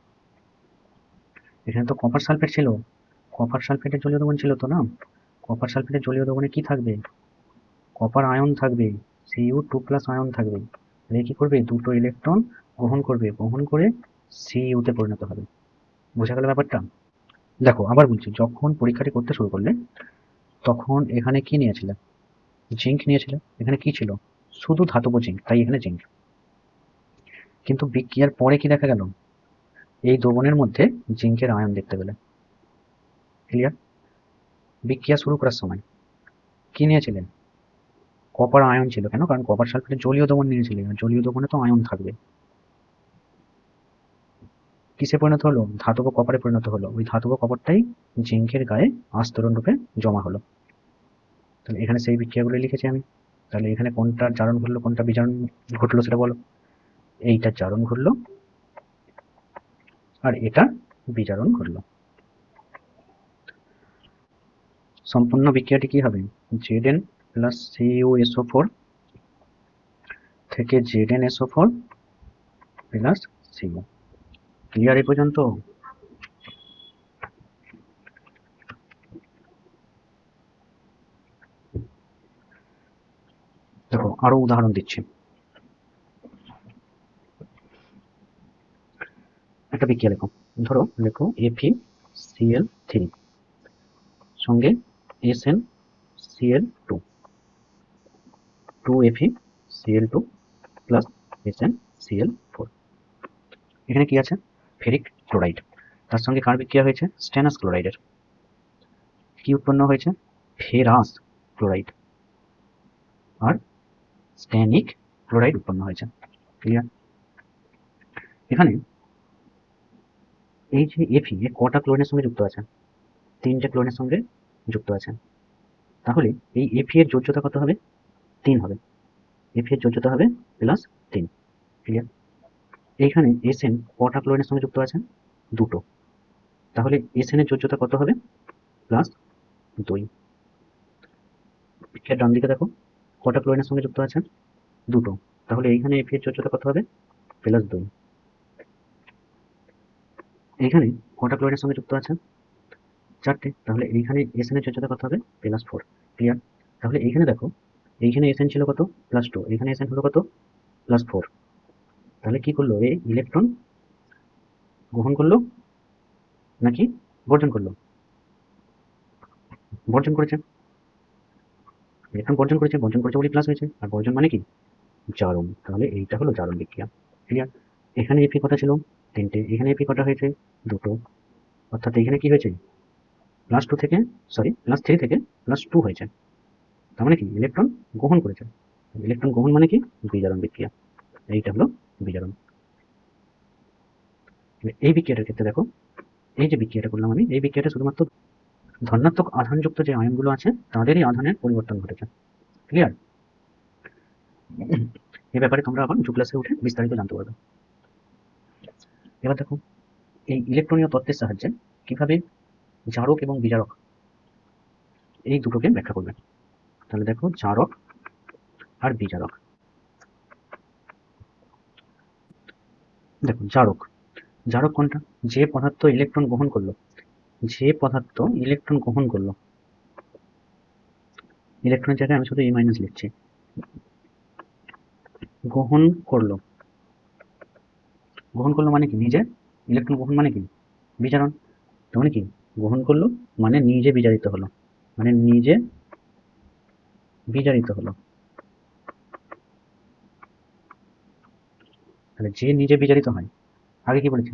এখানে তো কপার সালফেট ছিল, কপার সালফেটের জলীয় দ্রবণ ছিল তো না? কপার সালফেটের জলীয় দ্রবণে কি থাকবে? কপার আয়ন থাকবে, Cu2+ আয়ন থাকবে। এ কি করবে? দুটো ইলেকট্রন গ্রহণ করবে, গ্রহণ করে Cu তে পরিণত হবে। বোঝা গেল ব্যাপারটা? দেখো আবার বলছি, যখন পরীক্ষাটি করতে শুরু করলে তখন এখানে কি নিয়েছিলে? জিঙ্ক নিয়েছিলে। এখানে কি ছিল? শুধু ধাতব জিঙ্ক, তাই এখানে জিঙ্ক। কিন্তু বিক্রিয়ার পরে কি দেখা গেল? এই দ্রবণের মধ্যে জিঙ্কের আয়ন দেখতে পেলে। ক্লিয়ার? বিক্রিয়া শুরু করার সময় কি নিয়েছিলেন? কপার আয়ন ছিল। কেন? কারণ কপার সালফেটের জলীয় দ্রবণ নিয়েছিলেন, আর জলীয় দ্রবণে তো আয়ন থাকবে। কিসে পরিণত হলো? ধাতব কপারে পরিণত হলো। ওই ধাতব কপারটাই জিঙ্কের গায়ে আস্তরণ রূপে জমা হলো। তাহলে এখানে সেই বিক্রিয়াগুলো লিখেছি আমি। তাহলে এখানে কোনটার জারণ ঘটলো, কোনটা বিজারণ ঘটলো সেটা বলো। এইটার জারণ ঘটলো আর এটা বিজারণ ঘটলো। সম্পূর্ণ বিক্রিয়াটি কি হবে? Zn+CuSO4 থেকে ZnSO4+Cu। ক্লিয়ার এই পর্যন্ত? দেখো আরো উদাহরণ দিচ্ছি। একটা বিক্রিয়া লেখো। ধরো লেখো FeCl3 সঙ্গে SnCl2, 2FeCl2 প্লাস SnCl4। এখানে কি আছে? Ferric chloride. তার সঙ্গে কার বিক্রিয়া হয়েছে? স্ট্যানাস ক্লোরাইডের। কি উৎপন্ন হয়েছে? ফেরাস ক্লোরাইড আর স্ট্যানিক ক্লোরাইড উৎপন্ন হয়েছে। ক্লিয়ার? এখানে এই যে Fe কটা ক্লোরিনের সঙ্গে যুক্ত আছে? 3টে ক্লোরিনের সঙ্গে যুক্ত আছে। তাহলে এই Fe এর যোজ্যতা কত হবে? 3 হবে। Fe এর যোজ্যতা হবে +3। ক্লিয়ার? এইখানে Sn কটা ক্লোরিনের সঙ্গে যুক্ত আছে? 2টো। তাহলে Sn এর যোজ্যতা কত হবে? +2। বিক্রিয়ার ডান দিকে দেখো, কটা ক্লোরিনের সঙ্গে যুক্ত আছে? 2টো। তাহলে এইখানে Fe এর যোজ্যতা কত হবে? +2। এইখানে কটা ক্লোরিনের সঙ্গে যুক্ত আছে? 4টে। তাহলে এইখানে Sn এর যোজ্যতা কত হবে? +4। ক্লিয়ার? তাহলে এইখানে দেখো, এইখানে Sn ছিল কত? +2। এখানে Sn হলো কত? +4। তাহলে কি করলো? এই ইলেকট্রন গ্রহণ করলো নাকি বর্জন করলো? বর্জন করেছে। ইলেকট্রন বর্জন করেছে, বর্জন করেছে বলেই প্লাস হয়েছে। আর বর্জন মানে কি? জারণ। তাহলে এইটা হলো জারণ বিক্রিয়া। ক্লিয়ার? এখানে Fe কটা ছিল? 3টে। এখানে Fe কটা হয়েছে? 2টো। অর্থাৎ এখানে কি হয়েছে? +3 থেকে +2 হয়েছে। তার মানে কি? ইলেকট্রন গ্রহণ করেছে। ইলেকট্রন গ্রহণ মানে কি? বিজারণ বিক্রিয়া। এইটা হলো বিজারণ। এই বিক্রিয়াটার ক্ষেত্রে দেখো, এই যে বিক্রিয়াটা করলাম আমি, এই বিক্রিয়াটা শুধুমাত্র ধনাত্মক আধানযুক্ত যে আয়নগুলো আছে তাদেরই আধানের পরিবর্তন ঘটেছে। ক্লিয়ার? এই ব্যাপারে তোমরা আবার উঁচু ক্লাসে উঠে বিস্তারিত জানতে পারবে। এবার দেখো, এই ইলেকট্রনীয় তত্ত্বের সাহায্যে কিভাবে জারক এবং বিজারক এই দুটোকে ব্যাখ্যা করবে। তাহলে দেখো, জারক আর বিজারক। দেখুন জারক, জারক কোনটা? যে পদার্থ ইলেকট্রন গ্রহণ করলো, যে পদার্থ ইলেকট্রন গ্রহণ করলো, ইলেকট্রনের জায়গায় আমি শুধু E- লিখছি, গ্রহণ করলো, গ্রহণ করলো মানে কি? নিজে ইলেকট্রন গ্রহণ মানে কি? বিজারণ। তার মানে কি? গ্রহণ করলো মানে নিজে বিজারিত হলো, মানে নিজে বিজারিত হলো। তাহলে যে নিজে বিজারিত হয়, আগে কি বলেছি?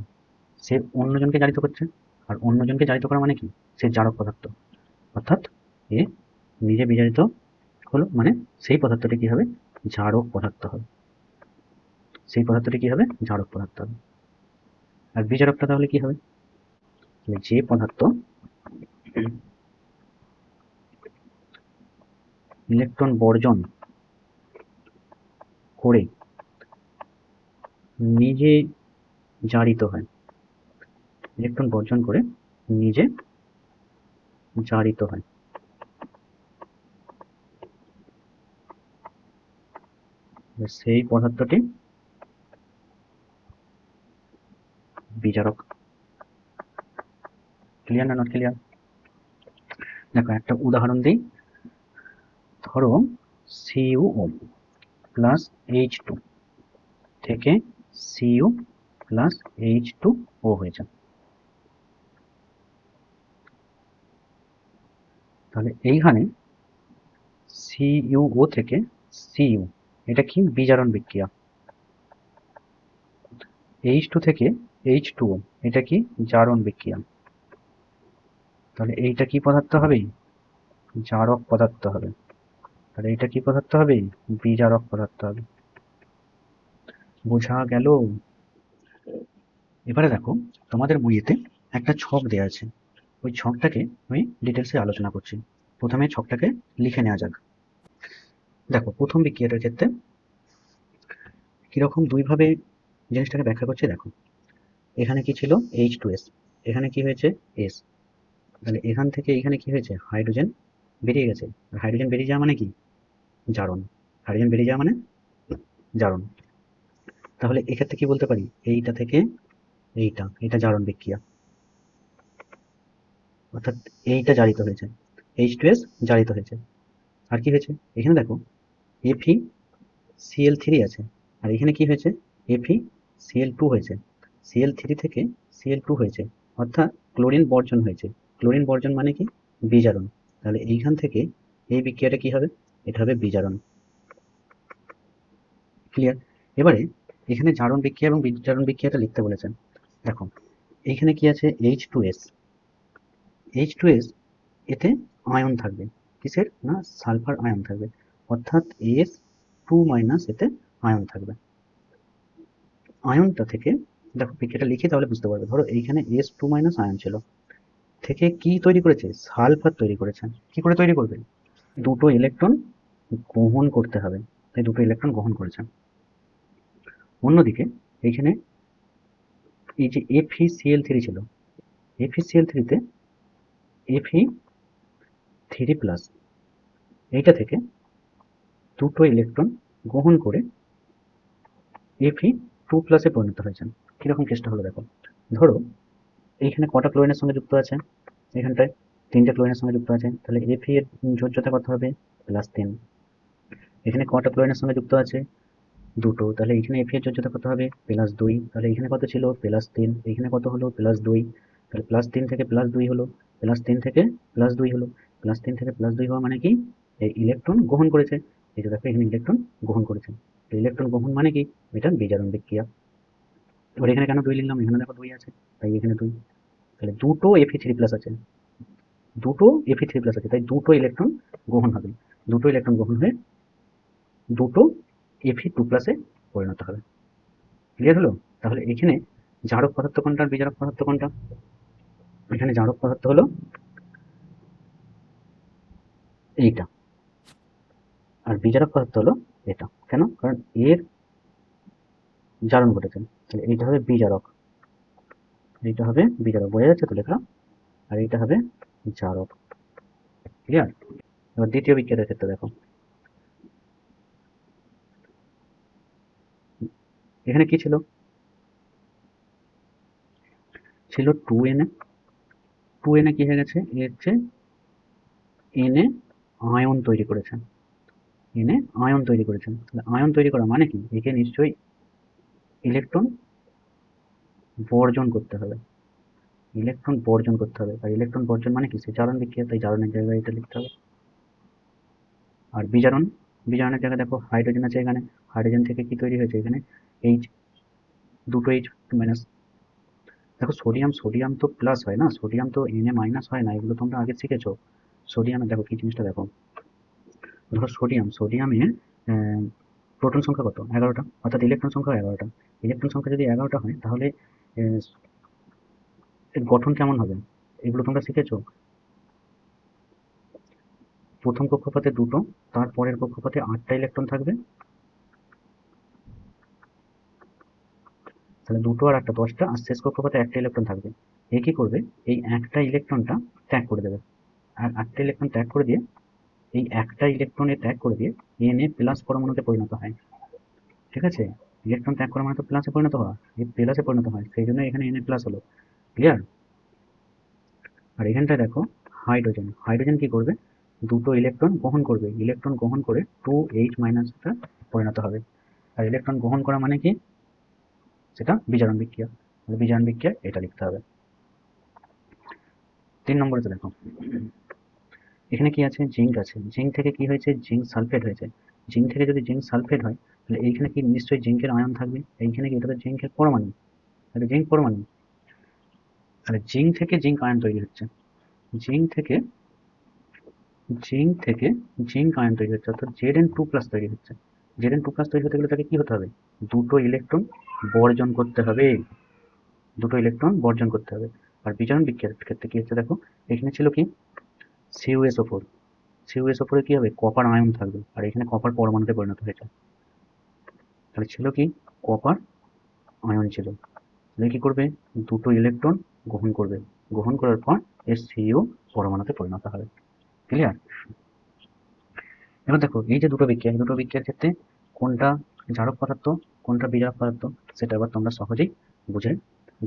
সে অন্যজনকে জারিত করছে, আর অন্যজনকে জারিত করা মানে কি? সে জারক পদার্থ। অর্থাৎ এ নিজে বিজারিত হলো মানে সেই পদার্থটি কি হবে? জারক পদার্থ হবে। সেই পদার্থটি কি হবে? জারক পদার্থ হবে। আর বিজারকটা তাহলে কি হবে? যে পদার্থ ইলেকট্রন বর্জন করে নিজে জারিত হয়, ইলেকট্রন বর্জন করে নিজে জারিত হয়, সেই পদার্থটি বিজারক। ক্লিয়ার না নট ক্লিয়ার? দেখো একটা উদাহরণ দিই। ধরো CuO প্লাস H2 থেকে Cu প্লাস H2O হয়েছে। তাহলে এইখানে CuO থেকে Cu, এটা কি? বিজারণ বিক্রিয়া। H2 থেকে H2O, এটা কি? জারণ বিক্রিয়া। তাহলে এইটা কি পদার্থ হবে? জারক পদার্থ হবে। তাহলে এটা কি পদার্থ হবে? বিজারক পদার্থ হবে। বোঝা গেল? এবারে দেখো, তোমাদের বইয়েতে একটা ছক দেওয়া আছে, ওই ছকটাকে আমি ডিটেলসে আলোচনা করছি। প্রথমে ছকটাকে লিখে নেওয়া যাক। দেখো প্রথম বিক্রিয়াটার ক্ষেত্রে কিরকম দুইভাবে জিনিসটাকে ব্যাখ্যা করছি। দেখো এখানে কি ছিল? H2S, এখানে কি হয়েছে? S। তাহলে এখান থেকে এখানে কি হয়েছে? হাইড্রোজেন বেরিয়ে গেছে। আর হাইড্রোজেন বেরিয়ে যাওয়া মানে কি? জারণ। হাইড্রোজেন বেরিয়ে যাওয়া মানে জারণ। তাহলে এক্ষেত্রে কি বলতে পারি? এইটা থেকে এইটা, এটা জারণ বিক্রিয়া, অর্থাৎ এইটা জারিত হয়েছে, H2S জারিত হয়েছে। আর কি হয়েছে? এখানে দেখো FeCl3 আছে, আর এখানে কি হয়েছে? FeCl2 হয়েছে। Cl3 থেকে Cl2 হয়েছে, অর্থাৎ ক্লোরিন বর্জন হয়েছে। ক্লোরিন বর্জন মানে কি? বিজারণ। তাহলে এইখান থেকে এই বিক্রিয়াটা কি হবে? এটা হবে বিজারণ। ক্লিয়ার? এবারে এখানে জারণ বিক্রিয়া এবং বিজারণ বিক্রিয়াটা লিখতে বলেছেন। দেখো এইখানে কি আছে? H2S। H2S, এতে আয়ন থাকবে। কিসের? না সালফার আয়ন থাকবে, অর্থাৎ S2- এতে আয়ন থাকবে। আয়নটা থেকে দেখো বিক্রিয়াটা লিখে তাহলে বুঝতে পারবে। ধরো এইখানে S2- আয়ন ছিল, থেকে কি তৈরি করেছে? সালফার তৈরি করেছে। কি করে তৈরি করবে? দুটো ইলেকট্রন গ্রহণ করতে হবে, তাই দুটো ইলেকট্রন গ্রহণ করেছে। অন্যদিকে এইখানে এই যে FeCl3 ছিল, FeCl3 তে Fe3+, এইটা থেকে দুটো ইলেকট্রন গ্রহণ করে Fe2+ এ পরিণত হয়েছে। কিরকম কেসটা হলো দেখো। ধরো এইখানে কটা ক্লোরিনের সঙ্গে যুক্ত আছে? এখানটায় তিনটে ক্লোরিনের সঙ্গে যুক্ত আছে, তাহলে Fe এর যোজ্যতা কত হবে? +3। এখানে কটা ক্লোরিনের সঙ্গে যুক্ত আছে? দুটো, তাহলে এখানে Fe এর যোজ্যতা কত হবে? +2। তাহলে এখানে কত ছিল? +3। এখানে কত হলো? +2। তাহলে +3 থেকে +2 হলো, +3 থেকে +2 হলো, +3 থেকে +2 হওয়া মানে কি? এই ইলেকট্রন গ্রহণ করেছে। এই যে দেখো এখানে ইলেকট্রন গ্রহণ করেছে। ইলেকট্রন গ্রহণ মানে কি? এটা বিজারণ বিক্রিয়া। এবার এখানে কেন 2 লিখলাম? এখানে দেখো 2 আছে, তাই এখানে 2। তাহলে দুটো Fe3+ আছে, দুটো Fe3+ আছে, তাই দুটো ইলেকট্রন গ্রহণ হবে। দুটো ইলেকট্রন গ্রহণ হয়ে দুটো Fe2+ এ পরিণত হবে। ক্লিয়ার হলো? তাহলে এখানে জারক পদার্থ কোনটা আর বিজারক পদার্থ কোনটা? এখানে জারক পদার্থ হলো এইটা, আর বিজারক পদার্থ হলো এটা। কেন? কারণ এর জারণ ঘটেছে। তাহলে এইটা হবে বিজারক, এইটা হবে বিজারক। বোঝা যাচ্ছে তো লেখা? আর এইটা হবে জারক। ক্লিয়ার? এবার দ্বিতীয় বিক্রিয়ার ক্ষেত্রে দেখো। এখানে কি ছিল, ছিল 2Na। 2Na কি হয়ে গেছে, এ হচ্ছে Na আয়ন তৈরি করেছে, Na আয়ন তৈরি করেছেন। তাহলে আয়ন তৈরি করা মানে কি, একে নিশ্চয়ই ইলেকট্রন বর্জন করতে হবে, ইলেকট্রন বর্জন করতে হবে। আর ইলেকট্রন বর্জন মানে কি, সে জারণ বিক্রিয়া, তাই জারণের জায়গায় এটা লিখতে হবে। আর বিজারণ, বিজারণের জায়গায় দেখো হাইড্রোজেন আছে এখানে, হাইড্রোজেন থেকে কি তৈরি হয়েছে এখানে, এইচ, দুটো এইচ মাইনাস। দেখো সোডিয়াম, সোডিয়াম তো প্লাস হয় না, সোডিয়াম তো Na মাইনাস হয় না, এগুলো তোমরা আগে শিখেছো। সোডিয়ামে দেখো কি জিনিসটা দেখো, ধরো সোডিয়াম, সোডিয়ামের প্রোটন সংখ্যা কত, 11টা, অর্থাৎ ইলেকট্রন সংখ্যা 11টা। ইলেকট্রন সংখ্যা যদি 11টা হয় তাহলে এর গঠন কেমন হবে, এগুলো তোমরা শিখেছো। প্রথম কক্ষপথে দুটো, তারপরের কক্ষপথে 8টা ইলেকট্রন থাকবে, তাহলে দুটো আর একটা 10টা, আর শেষ কক্ষপথে একটা ইলেকট্রন থাকবে। এ কি করবে, এই একটা ইলেকট্রনটা ত্যাগ করে দেবে, আর 8টা ইলেকট্রন ত্যাগ করে দিয়ে, এই একটা ইলেকট্রনে ত্যাগ করে দিয়ে Na প্লাস পরমাণুতে পরিণত হয়। ঠিক আছে, ইলেকট্রন ত্যাগ করা মানে তো প্লাসে পরিণত হওয়া, এই প্লাসে পরিণত হয়, সেই জন্য এখানে Na প্লাস হলো। ক্লিয়ার। আর এখানটায় দেখো হাইড্রোজেন, হাইড্রোজেন কি করবে, দুটো ইলেকট্রন গ্রহণ করবে, ইলেকট্রন গ্রহণ করে 2H মাইনাসে পরিণত হবে। আর ইলেকট্রন গ্রহণ করা মানে কি, সেটা বিজারণ বিক্রিয়া, বিজারণ বিক্রিয়া এটা লিখতে হবে। 3 নম্বরে দেখো, এখানে কি আছে, জিঙ্ক আছে, জিঙ্ক থেকে কি হয়েছে, জিঙ্ক সালফেট হয়েছে। জিঙ্ক থেকে যদি জিঙ্ক সালফেট হয় তাহলে এইখানে কি নিশ্চয়ই জিঙ্কের আয়ন থাকবে, এইখানে কি, এটা তো জিঙ্কের পরমাণু, এটা জিঙ্ক পরমাণু। তাহলে জিঙ্ক থেকে জিঙ্ক আয়ন তৈরি হচ্ছে, জিঙ্ক থেকে, জিঙ্ক থেকে জিঙ্ক আয়ন তৈরি হচ্ছে, অর্থাৎ Zn2+ তৈরি হচ্ছে। Zn2+ তৈরি হতে গেলে তাকে কি হতে হবে, দুটো ইলেকট্রন বর্জন করতে হবে, দুটো ইলেকট্রন বর্জন করতে হবে। আর বিজারণ বিক্রিয়ার ক্ষেত্রে কি হচ্ছে দেখো, এখানে ছিল কি CuSO4, CuSO4 এ কি হবে, কপার আয়ন থাকবে, আর এখানে কপার পরমাণুতে পরিণত হয়েছে। তাহলে ছিল কি, কপার আয়ন ছিল, তাহলে কি করবে, দুটো ইলেকট্রন গ্রহণ করবে, গ্রহণ করার পর এর Cu পরমাণুতে পরিণত হবে। ক্লিয়ার। এবার দেখো এই যে দুটো বিক্রিয়া, এই দুটো বিক্রিয়ার ক্ষেত্রে কোনটা জারক পদার্থ, কোনটা বিজারক পদার্থ, সেটা এবার তোমরা সহজেই বুঝে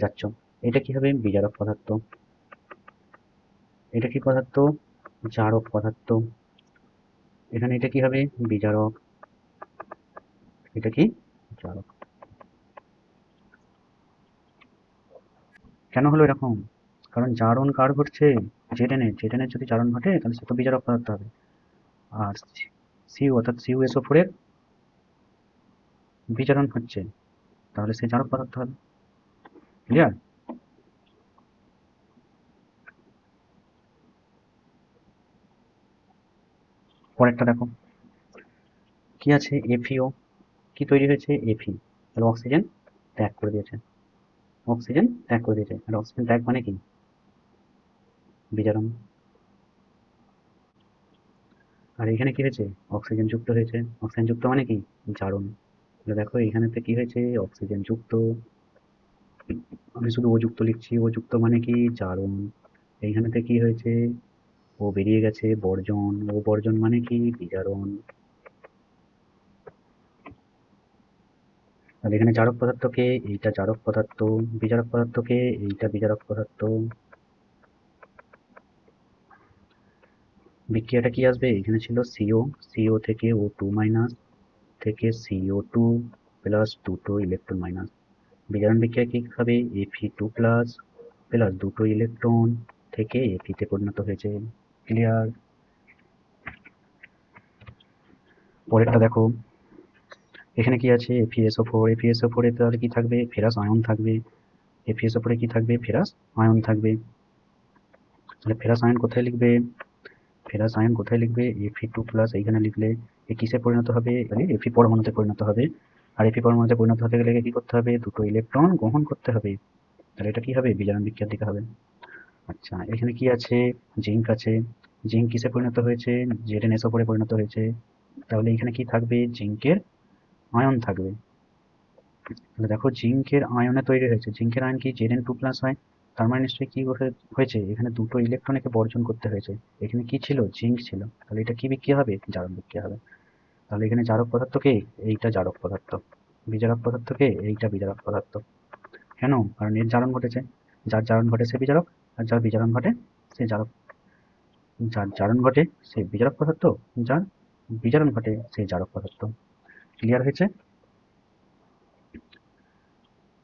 যাচ্ছ। এটা কি হবে, বিজারক পদার্থ, এটা কি পদার্থ, জারক পদার্থ। এখানে এটা কি হবে, বিজারক, এটা কি, জারক। কেন হলো এরকম, কারণ জারণ কার ঘটছে, জেডেনের, জেডেনের যদি জারণ ঘটে তাহলে সে তো বিজারক পদার্থ হবে। আর সিউ অর্থাৎ CuSO4 এর বিজারণ হচ্ছে, তাহলে সে জারক পদার্থ হবে। ক্লিয়ার। পরেরটা দেখো কি আছে, FeO, কি তৈরি হয়েছে, Fe, তাহলে অক্সিজেন ত্যাগ করে দিয়েছে, অক্সিজেন ত্যাগ করে দিয়েছে। আর অক্সিজেন ত্যাগ মানে কি, বিজারণ। আর এখানে কি হয়েছে, অক্সিজেন যুক্ত হয়েছে, অক্সিজেন যুক্ত মানে কি, জারণ। তাহলে দেখো এখানেতে কি হয়েছে, অক্সিজেন যুক্ত, আমি শুধু ও যুক্ত লিখছি, ও যুক্ত মানে কি, জারণ। এইখানেতে কি হয়েছে, ও বেরিয়ে গেছে, বর্জন, ও বর্জন মানে কি, বিজারণ। তাহলে এখানে জারক পদার্থকে, এইটা জারক পদার্থ, বিজারক পদার্থকে, এইটা বিজারক পদার্থ। বিক্রিয়াটা কি আসবে, এখানে ছিল CO, CO থেকে O2- থেকে CO2 প্লাস দুটো ইলেকট্রন মাইনাস। বিজারণ বিক্রিয়া কি হবে, Fe2+ প্লাস দুটো ইলেকট্রন থেকে Fe তে পরিণত হয়েছে। ক্লিয়ার। পরেরটা দেখো, এখানে কি আছে, FeSO4, FeSO4 এ তাহলে কি থাকবে, ফেরাস আয়ন থাকবে, FeSO4 এ কি থাকবে, ফেরাস আয়ন থাকবে। তাহলে ফেরাস আয়ন কোথায় লিখবে, ফেরাস আয়ন কোথায় লিখবে, Fe2+ এইখানে লিখলে এ কিসে পরিণত হবে, Fe পরমাণুতে পরিণত হবে। আর Fe পরমাণুতে পরিণত হতে গেলে কি করতে হবে, দুটো ইলেকট্রন গ্রহণ করতে হবে। তাহলে এটা কি হবে, বিজারণ বিক্রিয়ার দিকে হবে। আচ্ছা এখানে কি আছে, জিঙ্ক আছে, জিঙ্ক কিসে পরিণত হয়েছে, ZnSO4 এ পরিণত হয়েছে। তাহলে এখানে কি থাকবে, জিঙ্কের আয়ন থাকবে। তাহলে দেখো জিঙ্কের আয়নে তৈরি হয়েছে, জিঙ্কের আয়ন কি, Zn2+ হয়, তার মানে নিশ্চয়ই কি হয়েছে, এখানে দুটো ইলেকট্রন একে বর্জন করতে হয়েছে। এখানে কি ছিল, জিঙ্ক ছিল, তাহলে এটা কি বিক্রিয়া হবে, জারণ বিক্রিয়া হবে। তাহলে এখানে জারক পদার্থ কে, এইটা জারক পদার্থ। বিজারক পদার্থকে, এইটা বিজারক পদার্থ। কেন? কারণ এর জারণ ঘটেছে, যার জারণ ঘটে সে বিজারক, আর যার বিজারণ ঘটে সে জারক। যার জারণ ঘটে সে বিজারক পদার্থ, যার বিজারণ ঘটে সে জারক পদার্থ। ক্লিয়ার হয়েছে?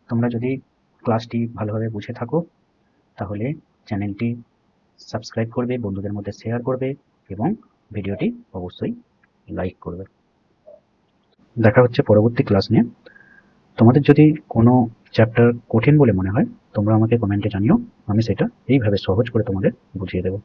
তোমরা যদি ক্লাসটি ভালোভাবে বুঝে থাকো তাহলে চ্যানেলটি সাবস্ক্রাইব করবে, বন্ধুদের মধ্যে শেয়ার করবে এবং ভিডিওটি অবশ্যই লাইক করবে। দেখা হচ্ছে পরবর্তী ক্লাস নিয়ে। তোমাদের যদি কোনো চ্যাপ্টার কঠিন বলে মনে হয় তোমরা আমাকে কমেন্টে জানিও, আমি সেটা এইভাবে সহজ করে তোমাদের বুঝিয়ে দেবো।